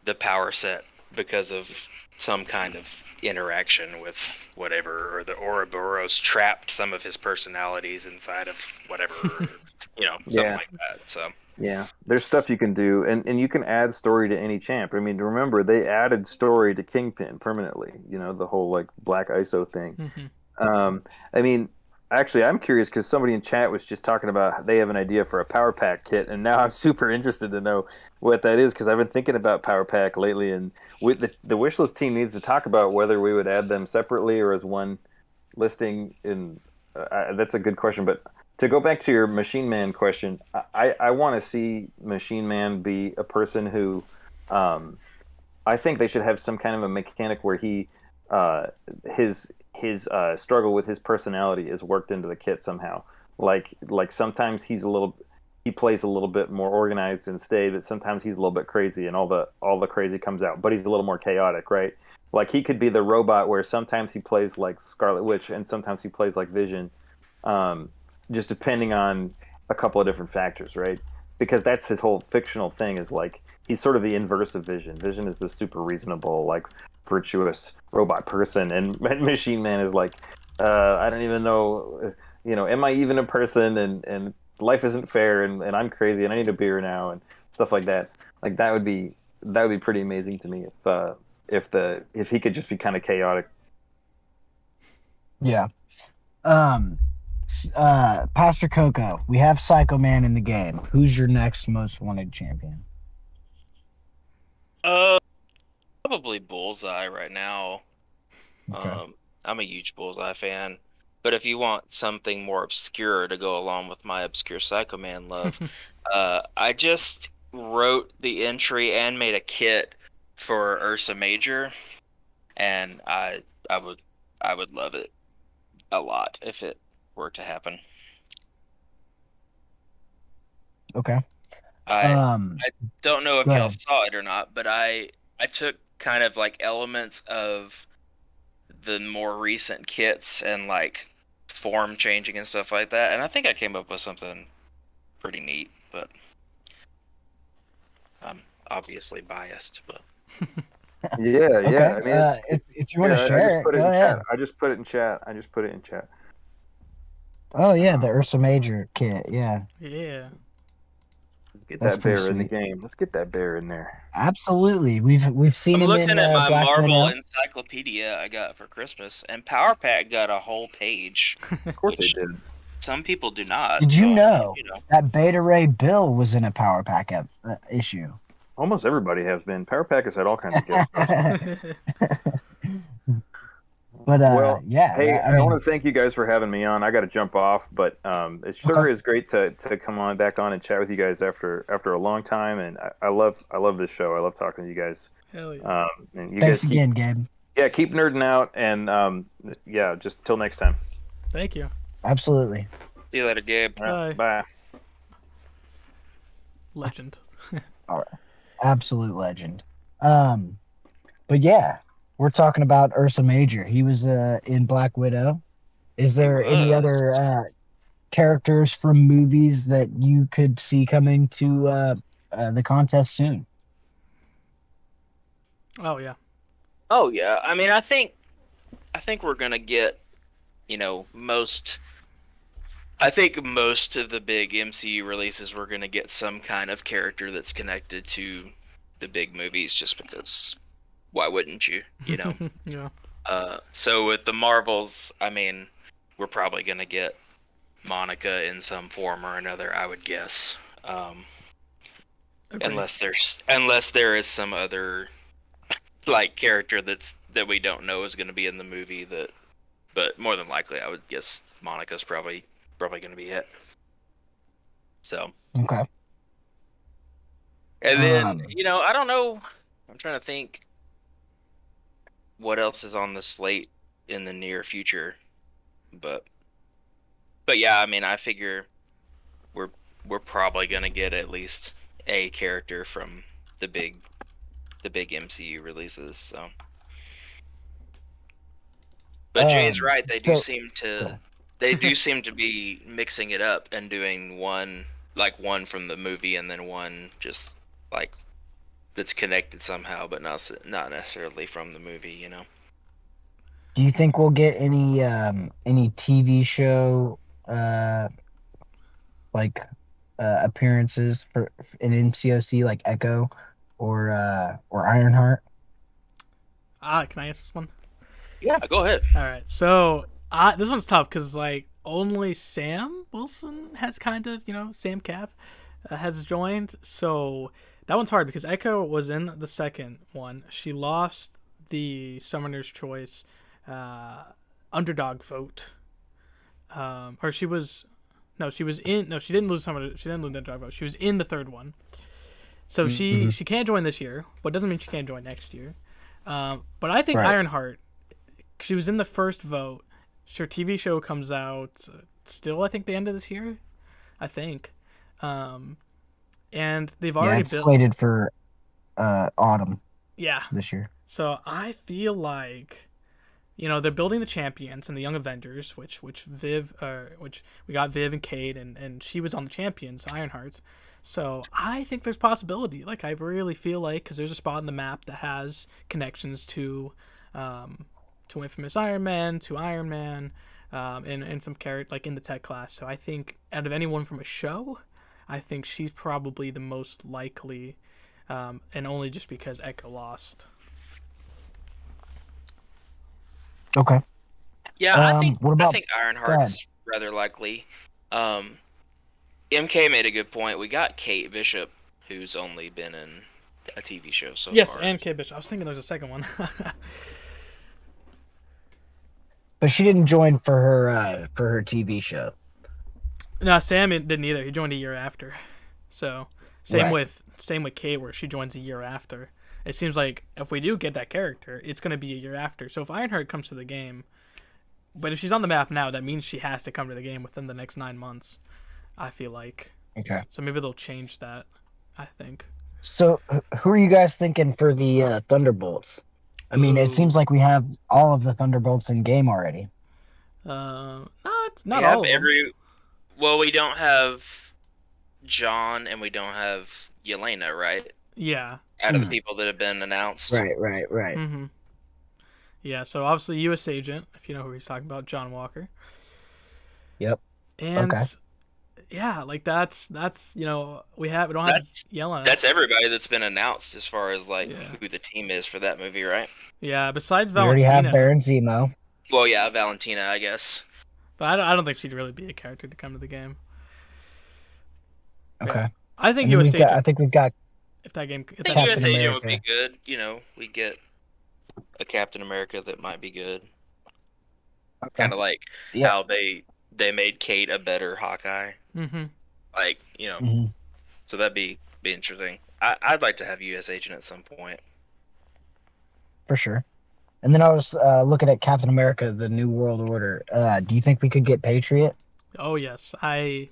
the power set because of some kind of interaction with whatever, or the Ouroboros trapped some of his personalities inside of whatever, something like that. So yeah, there's stuff you can do, and you can add story to any champ. I mean, remember, they added story to Kingpin permanently, the whole like Black ISO thing. Mm-hmm. I mean, Actually, I'm curious because somebody in chat was just talking about they have an idea for a Power Pack kit, and now I'm super interested to know what that is because I've been thinking about Power Pack lately, and with the wishlist team needs to talk about whether we would add them separately or as one listing. In that's a good question, but to go back to your Machine Man question, I want to see Machine Man be a person who, I think they should have some kind of a mechanic where he uh, his struggle with his personality is worked into the kit somehow. Like sometimes he plays a little bit more organized and staid, but sometimes he's a little bit crazy and all the crazy comes out. But he's a little more chaotic, right? Like he could be the robot where sometimes he plays like Scarlet Witch and sometimes he plays like Vision, just depending on a couple of different factors, right? Because that's his whole fictional thing is like he's sort of the inverse of Vision. Vision is the super reasonable, like virtuous robot person, and Machine Man is like, I don't even know, am I even a person? And life isn't fair, and I'm crazy, and I need a beer now, and stuff like that. Like that would be pretty amazing to me if he could just be kind of chaotic. Yeah. Pastor Coco, we have Psycho Man in the game. Who's your next most wanted champion? Probably Bullseye right now. Okay. I'm a huge Bullseye fan. But if you want something more obscure to go along with my obscure Psycho Man love, I just wrote the entry and made a kit for Ursa Major, and I would love it a lot if it were to happen. Okay. I don't know if Go y'all ahead. saw it or not, but I took kind of like elements of the more recent kits and like form changing and stuff like that, and I think I came up with something pretty neat, but I'm obviously biased, but Yeah, Okay. yeah. I mean, If you want to I share just it, put it go in ahead. chat. I just put it in chat. I just put it in chat. Oh yeah, the Ursa Major kit. Yeah, Yeah. Let's get that's that pretty bear in the sweet. game. Let's get that bear in there. Absolutely. We've seen I'm him looking in at my Black Marvel Widow. encyclopedia I got for Christmas, and Power Pack got a whole page, Of course they which did. some people do not. Did you So I mean, know that Beta Ray Bill was in a Power Pack issue? Almost everybody has been. Power Pack has had all kinds of guest stars. But Well, yeah, hey, I I want mean, to thank you guys for having me on. I got to jump off, but it sure okay. is great to come on back on and chat with you guys after a long time. And I love this show. I love talking to you guys. Hell yeah. And you Thanks guys keep again, Gabe. keep nerding out. And yeah, just till next time. Thank you. Absolutely. see you later, Gabe. All right, Bye. bye. Legend. All right. Absolute legend. But yeah, we're talking about Ursa Major. He was in Black Widow. Is there any was. other characters from movies that you could see coming to the contest soon? Oh yeah. Oh yeah, I mean, I think we're gonna get, most. I think most of the big MCU releases we're gonna get some kind of character that's connected to the big movies, just because. Why wouldn't you? Yeah. So with the Marvels, I mean, we're probably gonna get Monica in some form or another, I would guess. Agreed. Unless there is some other like character that we don't know is going to be in the movie but more than likely I would guess Monica's probably going to be it. So, Okay. and then Um, I don't know. I'm trying to think what else is on the slate in the near future, but yeah, I mean, I figure we're probably going to get at least a character from the big MCU releases. So, but Jay's right. They do seem to be mixing it up and doing one from the movie and then one just like that's connected somehow, but not necessarily from the movie. Do you think we'll get any TV show appearances for in MCOC like Echo or Ironheart? Can I answer this one? Yeah, go ahead. All right. So this one's tough because like only Sam Wilson has kind of, Sam Cap has joined. So that one's hard because Echo was in the second one. She lost the Summoner's Choice underdog vote. Or she was... No, she was in... No, she didn't lose Summoner. She didn't lose the underdog vote. She was in the third one. So she can't join this year, but doesn't mean she can't join next year. But I think Ironheart, she was in the first vote. Her TV show comes out still, I think, the end of this year. I think. And they've already it's slated for autumn. Yeah. This year. So I feel like, they're building the champions and the Young Avengers, which we got Viv and Kate, and she was on the champions, Ironhearts. So I think there's possibility. Like, I really feel like, because there's a spot in the map that has connections to Infamous Iron Man, to Iron Man, and some character like in the tech class. So I think out of anyone from a show, I think she's probably the most likely, and only just because Echo lost. Okay. Yeah, what about, I think Ironheart's rather likely. MK made a good point. We got Kate Bishop, who's only been in a TV show so far. Yes, and Kate Bishop. I was thinking there's a second one. But she didn't join for her TV show. No, Sam didn't either. He joined a year after. So same with Kate, where she joins a year after. It seems like if we do get that character, it's going to be a year after. So if Ironheart comes to the game, but if she's on the map now, that means she has to come to the game within the next 9 months. I feel like. Okay. So maybe they'll change that, I think. So who are you guys thinking for the Thunderbolts? I mean, it seems like we have all of the Thunderbolts in game already. Not all of them. Well, we don't have John and we don't have Yelena, right? Yeah. Out of the people that have been announced. Right. Mm-hmm. Yeah, so obviously U.S. Agent, if you know who he's talking about, John Walker. Yep. And yeah, like that's we don't have Yelena. That's everybody that's been announced as far as who the team is for that movie, right? Yeah, besides We Valentina. already have Baron Zemo. Well, yeah, Valentina, I guess. But I don't think she'd really be a character to come to the game. Okay. Yeah. I think U.S. Agent. I think we've got. If that game. I think U.S. Agent would be good. We get a Captain America that might be good. Okay. Kind of like how they made Kate a better Hawkeye. Mm-hmm. So that'd be interesting. I'd like to have U.S. Agent at some point. For sure. And then I was looking at Captain America: The New World Order. Do you think we could get Patriot? Oh yes, I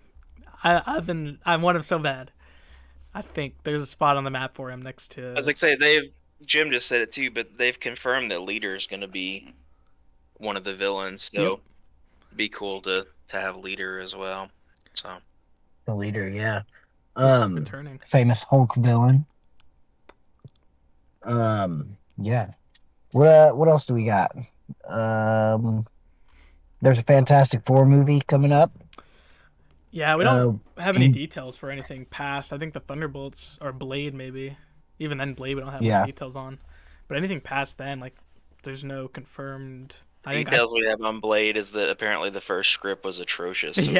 want him so bad. I think there's a spot on the map for him next to. I was like, Jim just said it too, but they've confirmed that Leader is going to be one of the villains. So it'd be cool to have Leader as well. So. The Leader, yeah. Returning. Famous Hulk villain. Yeah. What else do we got? There's a Fantastic Four movie coming up. Yeah, we don't have any details for anything past. I think the Thunderbolts or Blade maybe. Even then, Blade we don't have any details on. But anything past then, there's no confirmed. Details we have on Blade is that apparently the first script was atrocious. So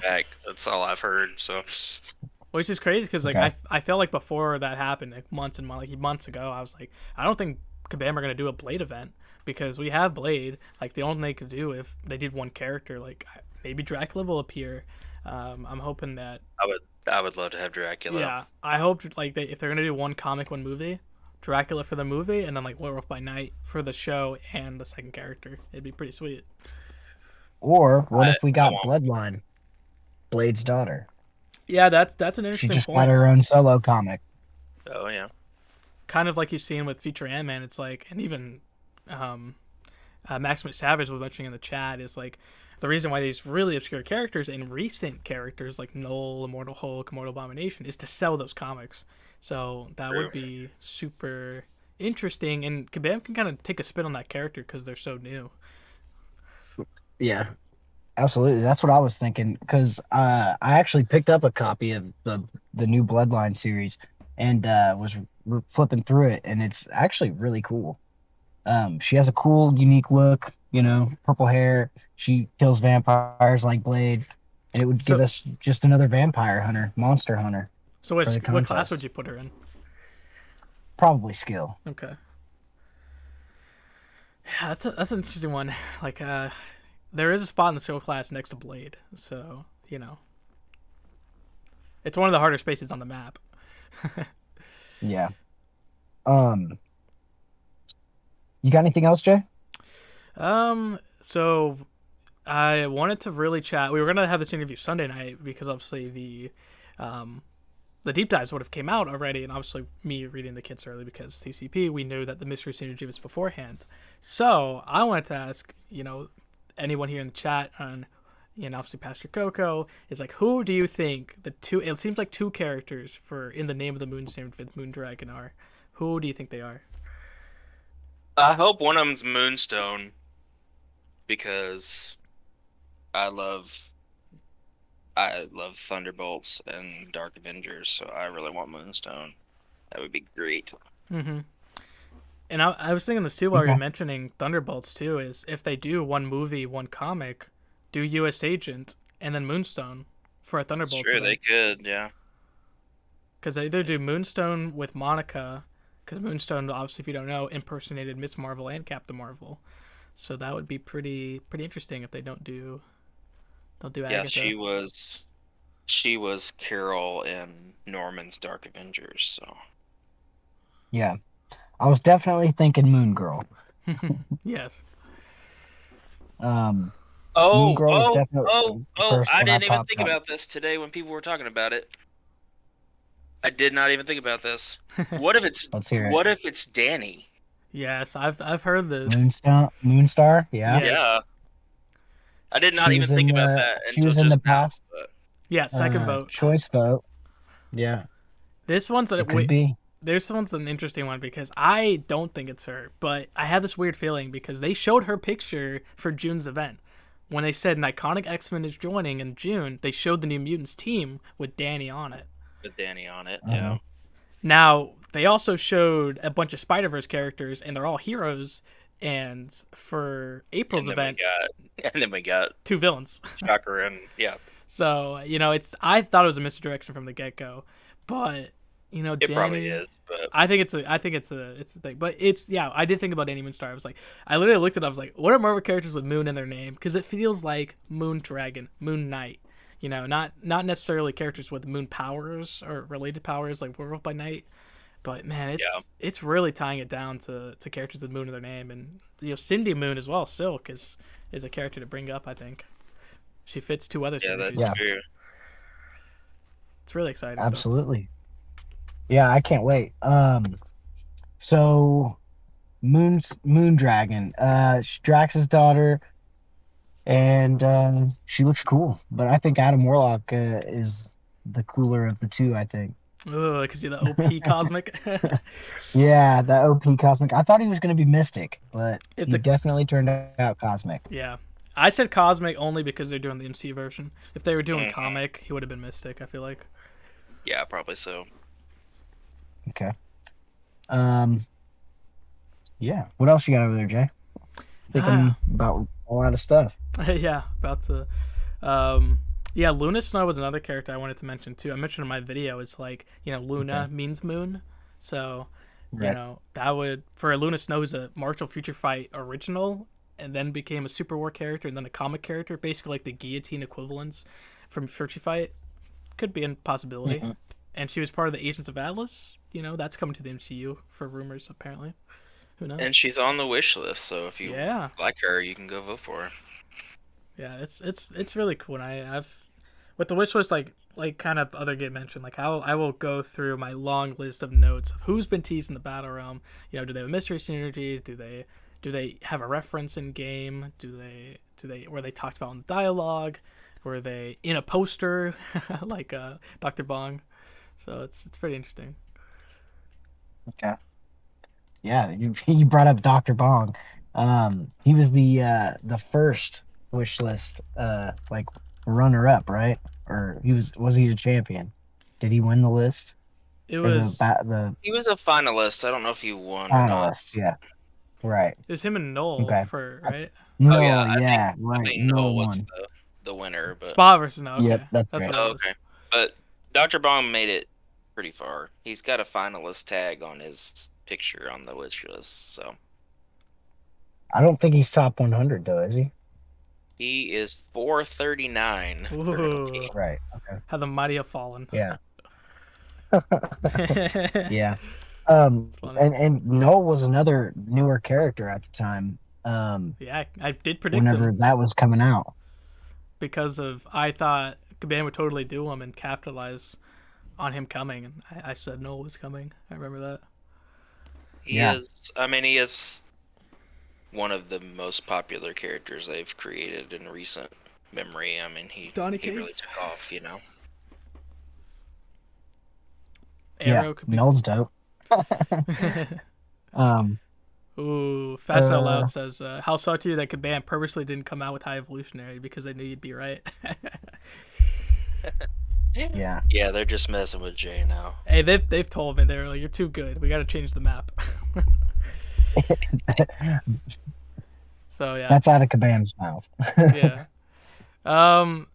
back. That's all I've heard. So. Which is crazy because I felt like before that happened, months ago, I was like, I don't think Kabam are gonna do a Blade event because we have Blade. The only thing they could do if they did one character, maybe Dracula will appear. I'm hoping that I would love to have Dracula. Yeah, I hope if they're gonna do one comic, one movie, Dracula for the movie, and then Werewolf by Night for the show and the second character. It'd be pretty sweet. Or what if we got Bloodline, Blade's daughter? Yeah, that's an interesting. She just point. got her own solo comic. Oh yeah. Kind of like you've seen with Future Ant-Man, it's and even Maximus Savage was mentioning in the chat is the reason why these really obscure characters and recent characters like Null, Immortal Hulk, Immortal Abomination is to sell those comics. So that would be super interesting, and Kabam can kind of take a spin on that character because they're so new. Yeah, absolutely. That's what I was thinking because I actually picked up a copy of the new Bloodline series and was flipping through it, and it's actually really cool. She has a cool, unique look. you know, purple hair. She kills vampires like Blade, and it would give So us just another vampire hunter, monster hunter so for the what class would contest. you put her in? Probably skill. Okay. Yeah, that's an interesting one. Like there is a spot in the skill class next to Blade, so you know it's one of the harder spaces on the map. Yeah. Um. You got anything else, Jay? So I wanted to really chat. We were gonna have this interview Sunday night because obviously the deep dives would have came out already, and obviously me reading the kits early because TCP, we knew that the mystery synergy was beforehand. So I wanted to ask, you know, anyone here in the chat on, you know, obviously Pastor Coco is like, who do you think the two? It seems like two characters for in the name of the Moon Saint with Moon Dragon are. Who do you think they are? I hope one of them's Moonstone because I love Thunderbolts and Dark Avengers, so I really want Moonstone. That would be great. Mm-hmm. And I was thinking this too while you Okay. were mentioning Thunderbolts too. Is if they do one movie, one comic, do U.S. Agent and then Moonstone for a Thunderbolts Sure, event. they could, yeah. Because they either do Moonstone with Monica, because Moonstone, obviously, if you don't know, impersonated Miss Marvel and Captain Marvel, so that would be pretty interesting if they don't do Yeah, Agatha. she was Carol in Norman's Dark Avengers, so Yeah. I was definitely thinking Moon Girl. Yes. Um. Moon Oh, Girl was oh, definitely oh, the oh, first I one I didn't even popped think up. about this today when people were talking about it. I did not even think about this. What if it's Let's hear it. what if it's Danny? Yes, I've heard this. Moonstar. Yeah. Yes. Yeah. I did not She even was in think about the. that She until was in the just now. past But Yeah, second vote. choice vote. Yeah. This one's It could be. This one's an interesting one because I don't think it's her, but I have this weird feeling because they showed her picture for June's event. When they said an iconic X-Men is joining in June, they showed the New Mutants team with Danny on it. with Danny on it, Uh-huh. yeah. Now, they also showed a bunch of Spider-Verse characters, and they're all heroes. And for April's event, And then we got two villains. Shocker and yeah. So, you know, I thought it was a misdirection from the get-go. But, you know, It Danny, probably is, but I think it's a thing. But it's, yeah, I did think about Danny Moonstar. I was like, I literally looked at it, I was like, what are Marvel characters with Moon in their name? Because it feels like Moon Dragon, Moon Knight. You know, not necessarily characters with moon powers or related powers like Werewolf by Night. But man, it's really tying it down to characters with Moon in their name, and you know, Cindy Moon as well. Silk is a character to bring up. I think she fits two other yeah, synergies. that's true. It's really exciting. So. Absolutely. Yeah, I can't wait. So Moon Dragon, Drax's daughter, and she looks cool. But I think Adam Warlock is the cooler of the two. I think. Ugh, because you're the OP Cosmic. Yeah, the OP Cosmic. I thought he was going to be Mystic, but If he the- definitely turned out Cosmic. Yeah, I said Cosmic only because they're doing the MC version. If they were doing Mhm. comic, he would have been Mystic. I feel like. Yeah, probably so. Okay. Yeah. What else you got over there, Jay? Thinking about a lot of stuff. Yeah, about to. Yeah, Luna Snow was another character I wanted to mention too. I mentioned in my video. It's like, you know, Luna means moon, so you Right. know that would for Luna Snow who's a Marshall Future Fight original, and then became a Super War character and then a comic character, basically like the guillotine equivalents from Future Fight. Could be a possibility. Mhm. And she was part of the Agents of Atlas. You know, that's coming to the MCU for rumors apparently. Who knows? And she's on the wish list, so if you Yeah. like her, you can go vote for her. Yeah, it's really cool. And I've with the wish list, like kind of other game mentioned, like I will go through my long list of notes of who's been teased in the battle realm. You know, do they have a mystery synergy? Do they have a reference in game? Do they were they talked about in the dialogue? Were they in a poster like Dr. Bong? So it's pretty interesting. Okay. Yeah, you brought up Dr. Bong. He was the first wish list like runner up, right? Or was he a champion? Did he win the list? It Or was the He was a finalist. I don't know if he won or not. finalist? Yeah. Right. It was him and Noel Okay. for right. No, Oh yeah, yeah, I right. think No Noel was one. the winner, but Spa versus Noel. Okay, Yep, that's that's right. what it oh, was. okay. But Dr. Bong made it pretty far. He's got a finalist tag on his picture on the wish list, so I don't think he's top 100 though, is he? he is 439 Ooh. currently. Right. Okay. How the mighty have fallen. Yeah. Yeah. Yeah. funny. And Noel was another newer character at the time. Yeah, I did predict Whenever him that was coming out. because of I thought Caban would totally do him and capitalize on him coming, and I said Noel was coming. I remember that. He is one of the most popular characters they've created in recent memory. I mean, he Donny really Cates. took off, you know. Arrow Yeah. could be. Noel's dope. Ooh, Fast Out Loud says, how salty that Caban purposely didn't come out with High Evolutionary because they knew you'd be right. Yeah. Yeah, they're just messing with Jay now. Hey, they've told me they're like, you're too good. We got to change the map. So yeah, That's out of Kabam's mouth. yeah. I'm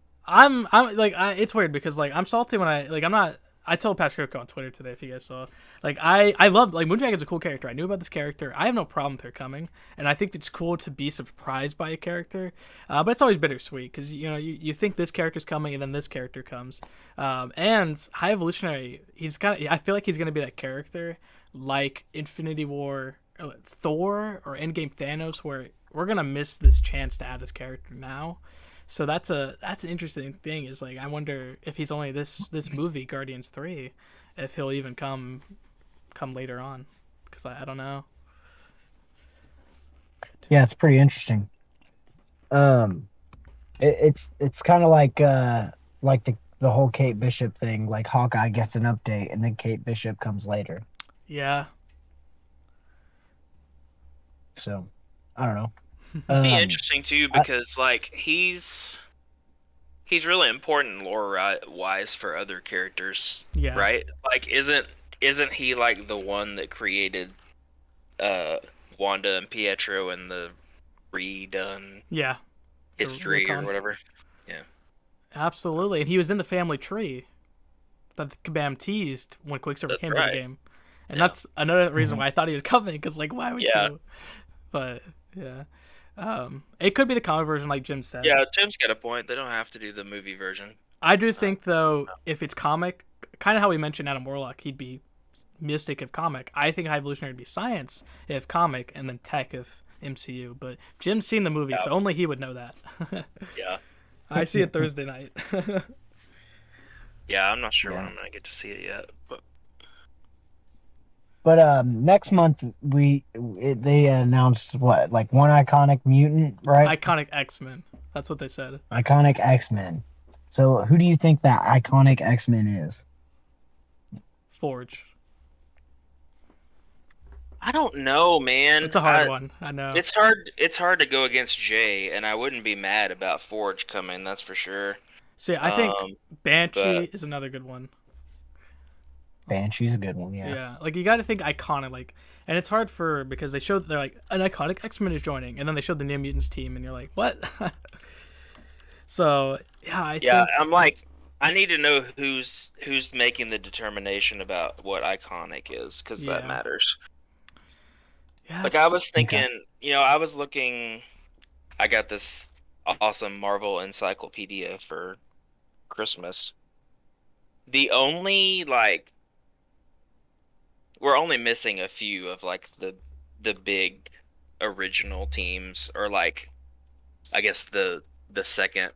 like it's weird because like I'm salty when I'm not. I told Patrick on Twitter today if you guys saw. Like I love like Moondragon's a cool character. I knew about this character. I have no problem with her coming, and I think it's cool to be surprised by a character. But it's always bittersweet because you think this character's coming and then this character comes. And High Evolutionary, I feel like he's gonna be that character like Infinity War, Thor, or Endgame Thanos, where we're gonna miss this chance to add this character now. So that's an interesting thing. Is like I wonder if he's only this movie Guardians 3, if he'll even come later on, because I don't know. Yeah, it's pretty interesting. It's kind of like the whole Kate Bishop thing. Like Hawkeye gets an update and then Kate Bishop comes later. Yeah. So I don't know. It'd be interesting too because like he's really important lore wise for other characters, Yeah. right? Like isn't he like the one that created Wanda and Pietro and the redone Yeah. history or retcon. whatever? Absolutely, and he was in the family tree that Kabam teased when Quicksilver That's came right. to the game, and Yeah. that's another reason why I thought he was coming. Because like, why would Yeah. you? But yeah. It could be the comic version, like Jim said. Yeah, Jim's got a point. They don't have to do the movie version. I do think though, if it's comic, kind of how we mentioned Adam Warlock, he'd be Mystic if comic. I think High Evolutionary would be Science if comic, and then Tech if MCU. But Jim's seen the movie, so only he would know that. Yeah. I see it Thursday night. Yeah, I'm not sure when Yeah. I'm gonna get to see it yet, but But next month they announced what, like one iconic mutant, right? Iconic X-Men. That's what they said. Iconic X-Men. So who do you think that iconic X-Men is? Forge. I don't know, man. It's a hard one. I know. It's hard to go against Jay, and I wouldn't be mad about Forge coming, that's for sure. See, I think Banshee but- is another good one. Banshee's a good one, yeah. Yeah, like you got to think iconic, like, and it's hard because they're like an iconic X-Men is joining, and then they showed the New Mutants team, and you're like, what? So yeah, I think I'm like, I need to know who's making the determination about what iconic is, because that Yeah. matters. yeah, Like I was thinking, I was looking. I got this awesome Marvel encyclopedia for Christmas. The only we're only missing a few of like the big original teams, or like I guess the second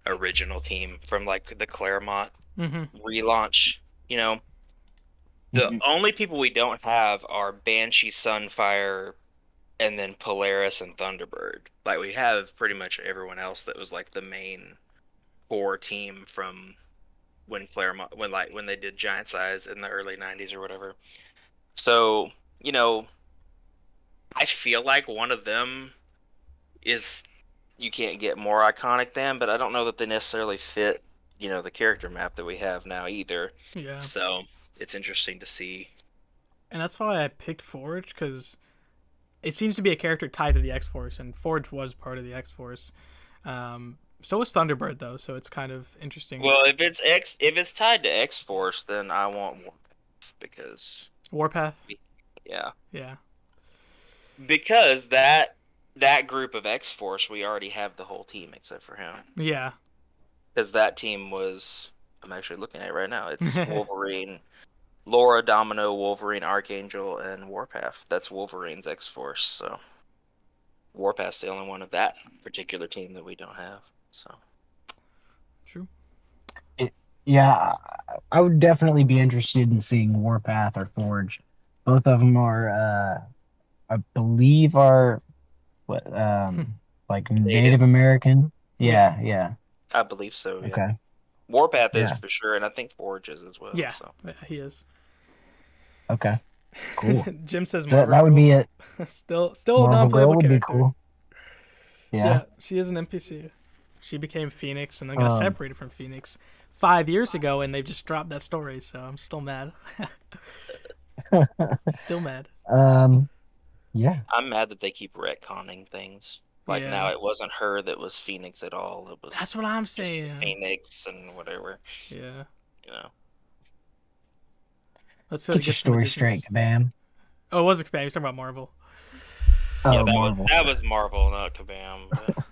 original team from like the Claremont relaunch. The only people we don't have are Banshee, Sunfire, and then Polaris and Thunderbird. Like we have pretty much everyone else that was like the main core team from when Claremont, when they did Giant Size in the early 90s or whatever. So, I feel like one of them is you can't get more iconic than, but I don't know that they necessarily fit, the character map that we have now either. yeah, So it's interesting to see. and that's why I picked Forge because it seems to be a character tied to the X-Force, and Forge was part of the X-Force. So was Thunderbird though, so it's kind of interesting. Well, if it's tied to X-Force, then I want Warpath because Warpath. yeah, Yeah. because that group of X-Force, we already have the whole team except for him. Yeah. Because that team was, I'm actually looking at it right now. It's Wolverine, Laura, Domino, Wolverine, Archangel, and Warpath. That's Wolverine's X-Force. So Warpath's the only one of that particular team that we don't have. So True. Yeah, I would definitely be interested in seeing Warpath or Forge. Both of them are, I believe, are what like Native American. Yeah. I believe so. Yeah. Okay. Warpath is Yeah. for sure, and I think Forge is as well. Yeah. So. Yeah, he is. Okay. Cool. Jim says That would be it. still a Marvel non-playable Girl would character. be cool. Yeah. She is an NPC. She became Phoenix and then got separated from Phoenix 5 years ago, and they've just dropped that story. So I'm still mad. Still mad. Yeah. I'm mad that they keep retconning things. Like now, it wasn't her that was Phoenix at all. It was. That's what I'm saying. Phoenix and whatever. Yeah. You know. Let's Get your story straight, Kabam. Oh, it was Kabam. He's talking about Marvel. Oh, Yeah, Marvel. that was Marvel, not Kabam. But...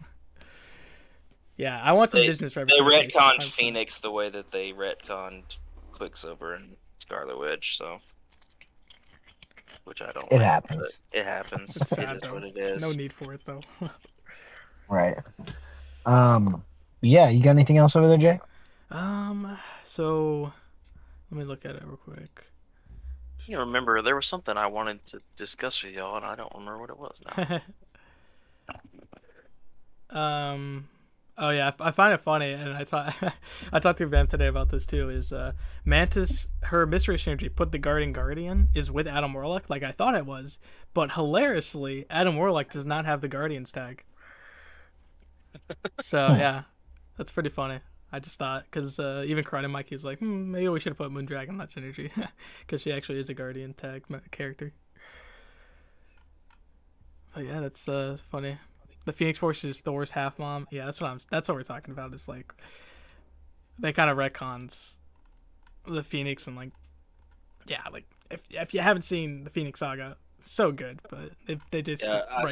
Yeah, I want some Disney They retconned Phoenix the way that they retconned Quicksilver and Scarlet Witch, so. Which I don't It like, happens. but it happens. It's sad, it is though. what it is. No need for it, though. Right. Yeah, you got anything else over there, Jay? So let me look at it real quick. You remember there was something I wanted to discuss with y'all, and I don't remember what it was now. Oh yeah, I find it funny, and I talked to Van today about this too. Is Mantis, her mystery synergy, put the Guardian is with Adam Warlock, like I thought it was, but hilariously, Adam Warlock does not have the Guardians tag. So yeah, that's pretty funny. I just thought, because even Karate Mikey was like, maybe we should have put Moondragon in that synergy, because she actually is a Guardian tag character. But yeah, that's funny. The Phoenix Force is Thor's half mom. Yeah, that's what we're talking about. It's like they kind of retcons the Phoenix, and like, yeah, like if you haven't seen the Phoenix Saga, it's so good. But they just I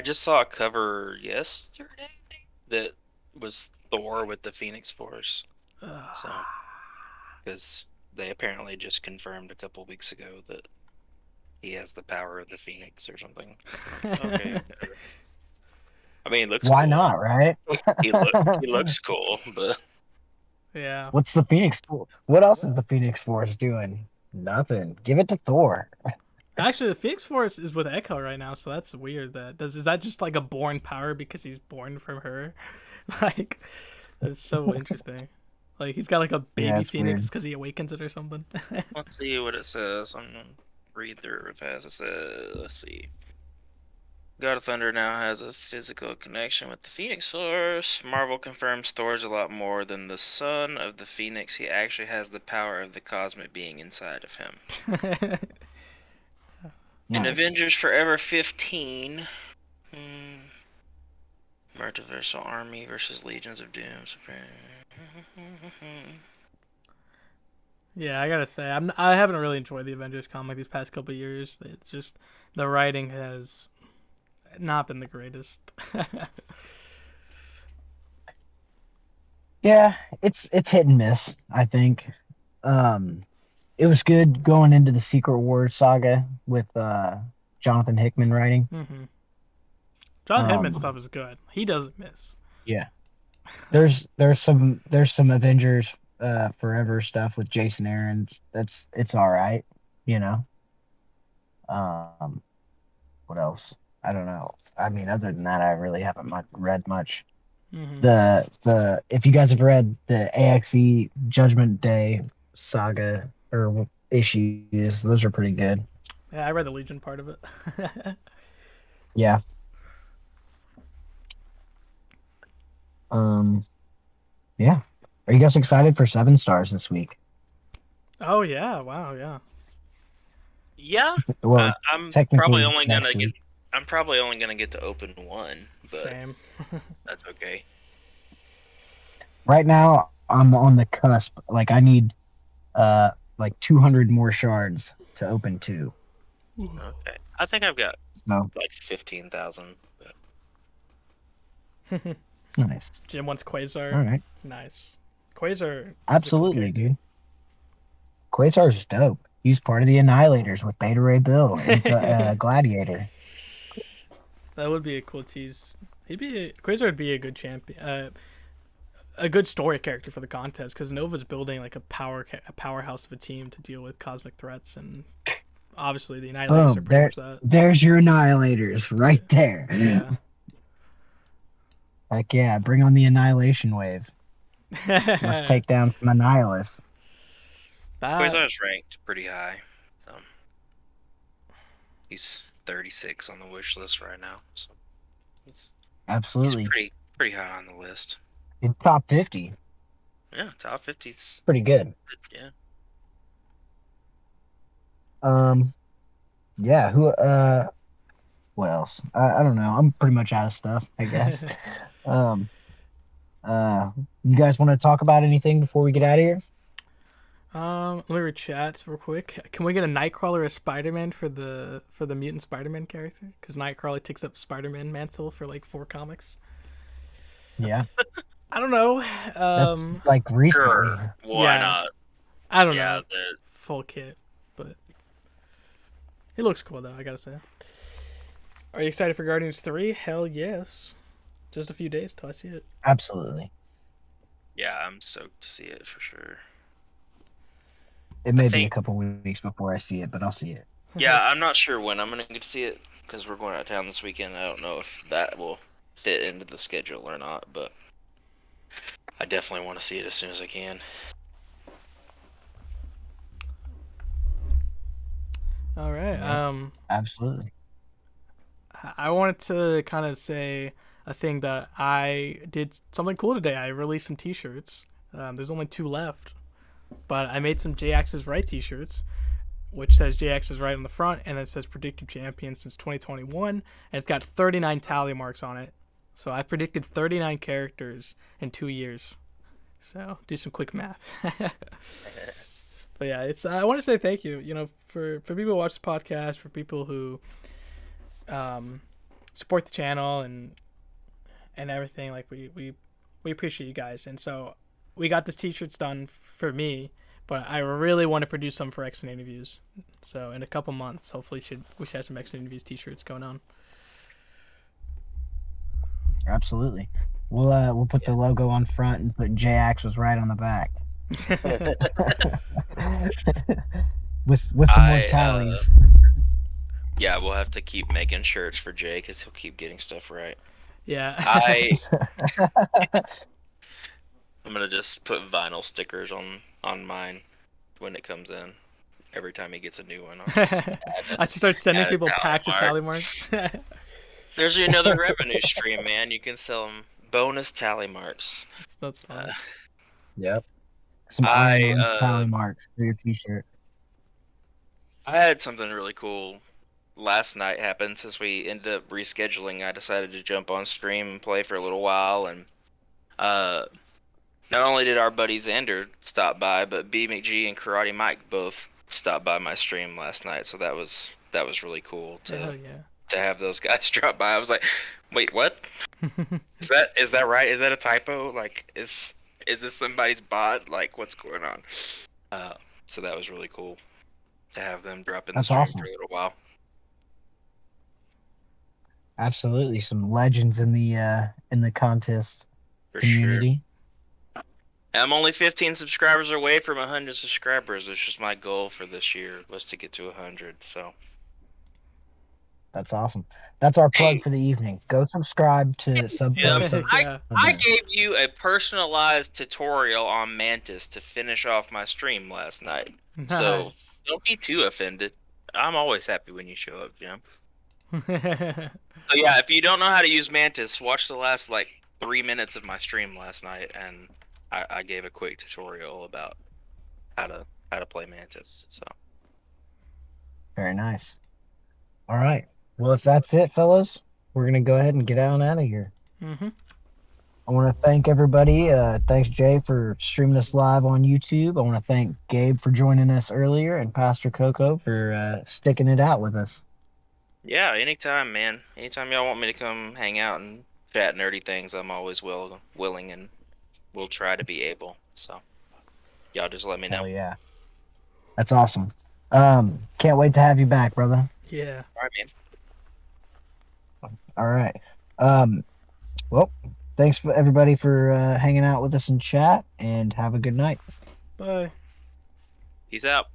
just saw a cover yesterday that was Thor with the Phoenix Force. So because they apparently just confirmed a couple weeks ago that he has the power of the Phoenix or something. Okay. I mean, it looks Why cool. not, right? He looks cool, but yeah. What's the Phoenix Force? What else is the Phoenix Force doing? Nothing. Give it to Thor. Actually, the Phoenix Force is with Echo right now, so that's weird. Is that just like a born power because he's born from her? Like, that's so interesting. Like he's got like a baby Phoenix because he awakens it or something. Let's see what it says. I'm gonna read through it fast. It says, let's see. God of Thunder now has a physical connection with the Phoenix Force. Marvel confirms Thor's a lot more than the son of the Phoenix. He actually has the power of the cosmic being inside of him. Nice. In Avengers Forever 15, Multiversal Army versus Legions of Doom. Yeah, I gotta say, I haven't really enjoyed the Avengers comic these past couple of years. It's just the writing has not been the greatest. Yeah, it's hit and miss, I think. It was good going into the Secret War saga with Jonathan Hickman writing. Mm-hmm. John Hickman stuff is good. He doesn't miss. Yeah. There's some Avengers Forever stuff with Jason Aaron. It's all right, you know. What else? I don't know. I mean, other than that, I really haven't read much. Mm-hmm. The if you guys have read the AXE Judgment Day saga or issues, those are pretty good. Yeah, I read the Legion part of it. Yeah. Yeah. Are you guys excited for 7 stars this week? Oh yeah! Wow, yeah. Yeah, Well, I'm technically probably it's only next gonna get. week. I'm probably only gonna get to open one, but Same. that's okay. Right now, I'm on the cusp. Like I need like 200 more shards to open 2. Okay, I think I've got So like 15,000. nice. Jim wants Quasar. All right. Nice. Quasar. is a cool Absolutely, character. dude. Quasar's dope. He's part of the Annihilators with Beta Ray Bill and Gladiator. That would be a cool tease. Quasar would be a good champion. A good story character for the contest because Nova's building like a powerhouse of a team to deal with cosmic threats, and obviously the Annihilators are pretty much that. There's your Annihilators right there. Yeah. Heck yeah, bring on the Annihilation wave. Let's take down some Annihilus. Quasar's ranked pretty high. He's 36 on the wish list right now, so he's Absolutely. pretty high on the list. In top 50. Yeah, top 50's Pretty good. yeah. Yeah, what else? I don't know. I'm pretty much out of stuff, I guess. You guys want to talk about anything before we get out of here? Let me read chat real quick. Can we get a Nightcrawler as Spider-Man for the mutant Spider-Man character? Because Nightcrawler takes up Spider-Man mantle for like 4 comics. Yeah. I don't know. That's like recently. Sure, why not? I don't Yeah, know. Full kit, but it looks cool though. I gotta say. Are you excited for Guardians 3? Hell yes. Just a few days till I see it. Absolutely. yeah, I'm stoked to see it for sure. It may be a think- couple weeks before I see it, but I'll see it. Yeah, I'm not sure when I'm gonna get to see it because we're going out of town this weekend. I don't know if that will fit into the schedule or not, but I definitely want to see it as soon as I can. All right. Yeah. Absolutely. I wanted to kind of say a thing that I did something cool today. I released some T-shirts. There's only 2 left, but I made some J-Axis Right T-shirts, which says J-Axis Right on the front, and it says Predictive Champion since 2021, and it's got 39 tally marks on it. So I predicted 39 characters in 2 years. So do some quick math. But yeah, it's. I want to say thank you. You know, for people who watch this podcast, for people who support the channel and everything. Like we appreciate you guys. And so we got this T-shirts done for me, but I really want to produce some for X and Interviews. So in a couple months, hopefully we should have some X and Interviews T-shirts going on. Absolutely. We'll put the logo on front and put J-Ax was right on the back. with some more tallies. Yeah, we'll have to keep making shirts for Jay because he'll keep getting stuff right. Yeah. I'm gonna just put vinyl stickers on mine when it comes in. Every time he gets a new one, I should start sending add a people tally packs of mark. tally marks. There's another revenue stream, man. You can sell them bonus tally marks. That's fun. Yep. Some iron-on tally marks for your T-shirt. I had something really cool last night happen. Since we ended up rescheduling, I decided to jump on stream and play for a little while. And not only did our buddy Xander stop by, but B McG and Karate Mike both stopped by my stream last night. So that was really cool to have those guys drop by. I was like, wait, what? Is that right? Is that a typo? Like, is this somebody's bot? Like, what's going on? So that was really cool to have them drop in the stream for a little while. Absolutely, some legends in the contest For community. Sure. I'm only 15 subscribers away from 100 subscribers, which is my goal for this year, was to get to 100. So that's awesome. That's our plug for the evening. Go subscribe to I gave you a personalized tutorial on Mantis to finish off my stream last night. Nice. So don't be too offended. I'm always happy when you show up, Jim. So yeah, if you don't know how to use Mantis, watch the last 3 minutes of my stream last night, and I gave a quick tutorial about how to play Mantis. So Very nice. All right. Well, if that's it, fellas, we're going to go ahead and get out of here. Mm-hmm. I want to thank everybody. Thanks, Jay, for streaming us live on YouTube. I want to thank Gabe for joining us earlier and Pastor Coco for sticking it out with us. Yeah, anytime, man. Anytime y'all want me to come hang out and chat nerdy things, I'm always willing, and we'll try to be able. So, y'all just let me know. Hell yeah. That's awesome. Can't wait to have you back, brother. Yeah. All right, man. All right. Well, thanks for everybody for hanging out with us in chat, and have a good night. Bye. Peace out.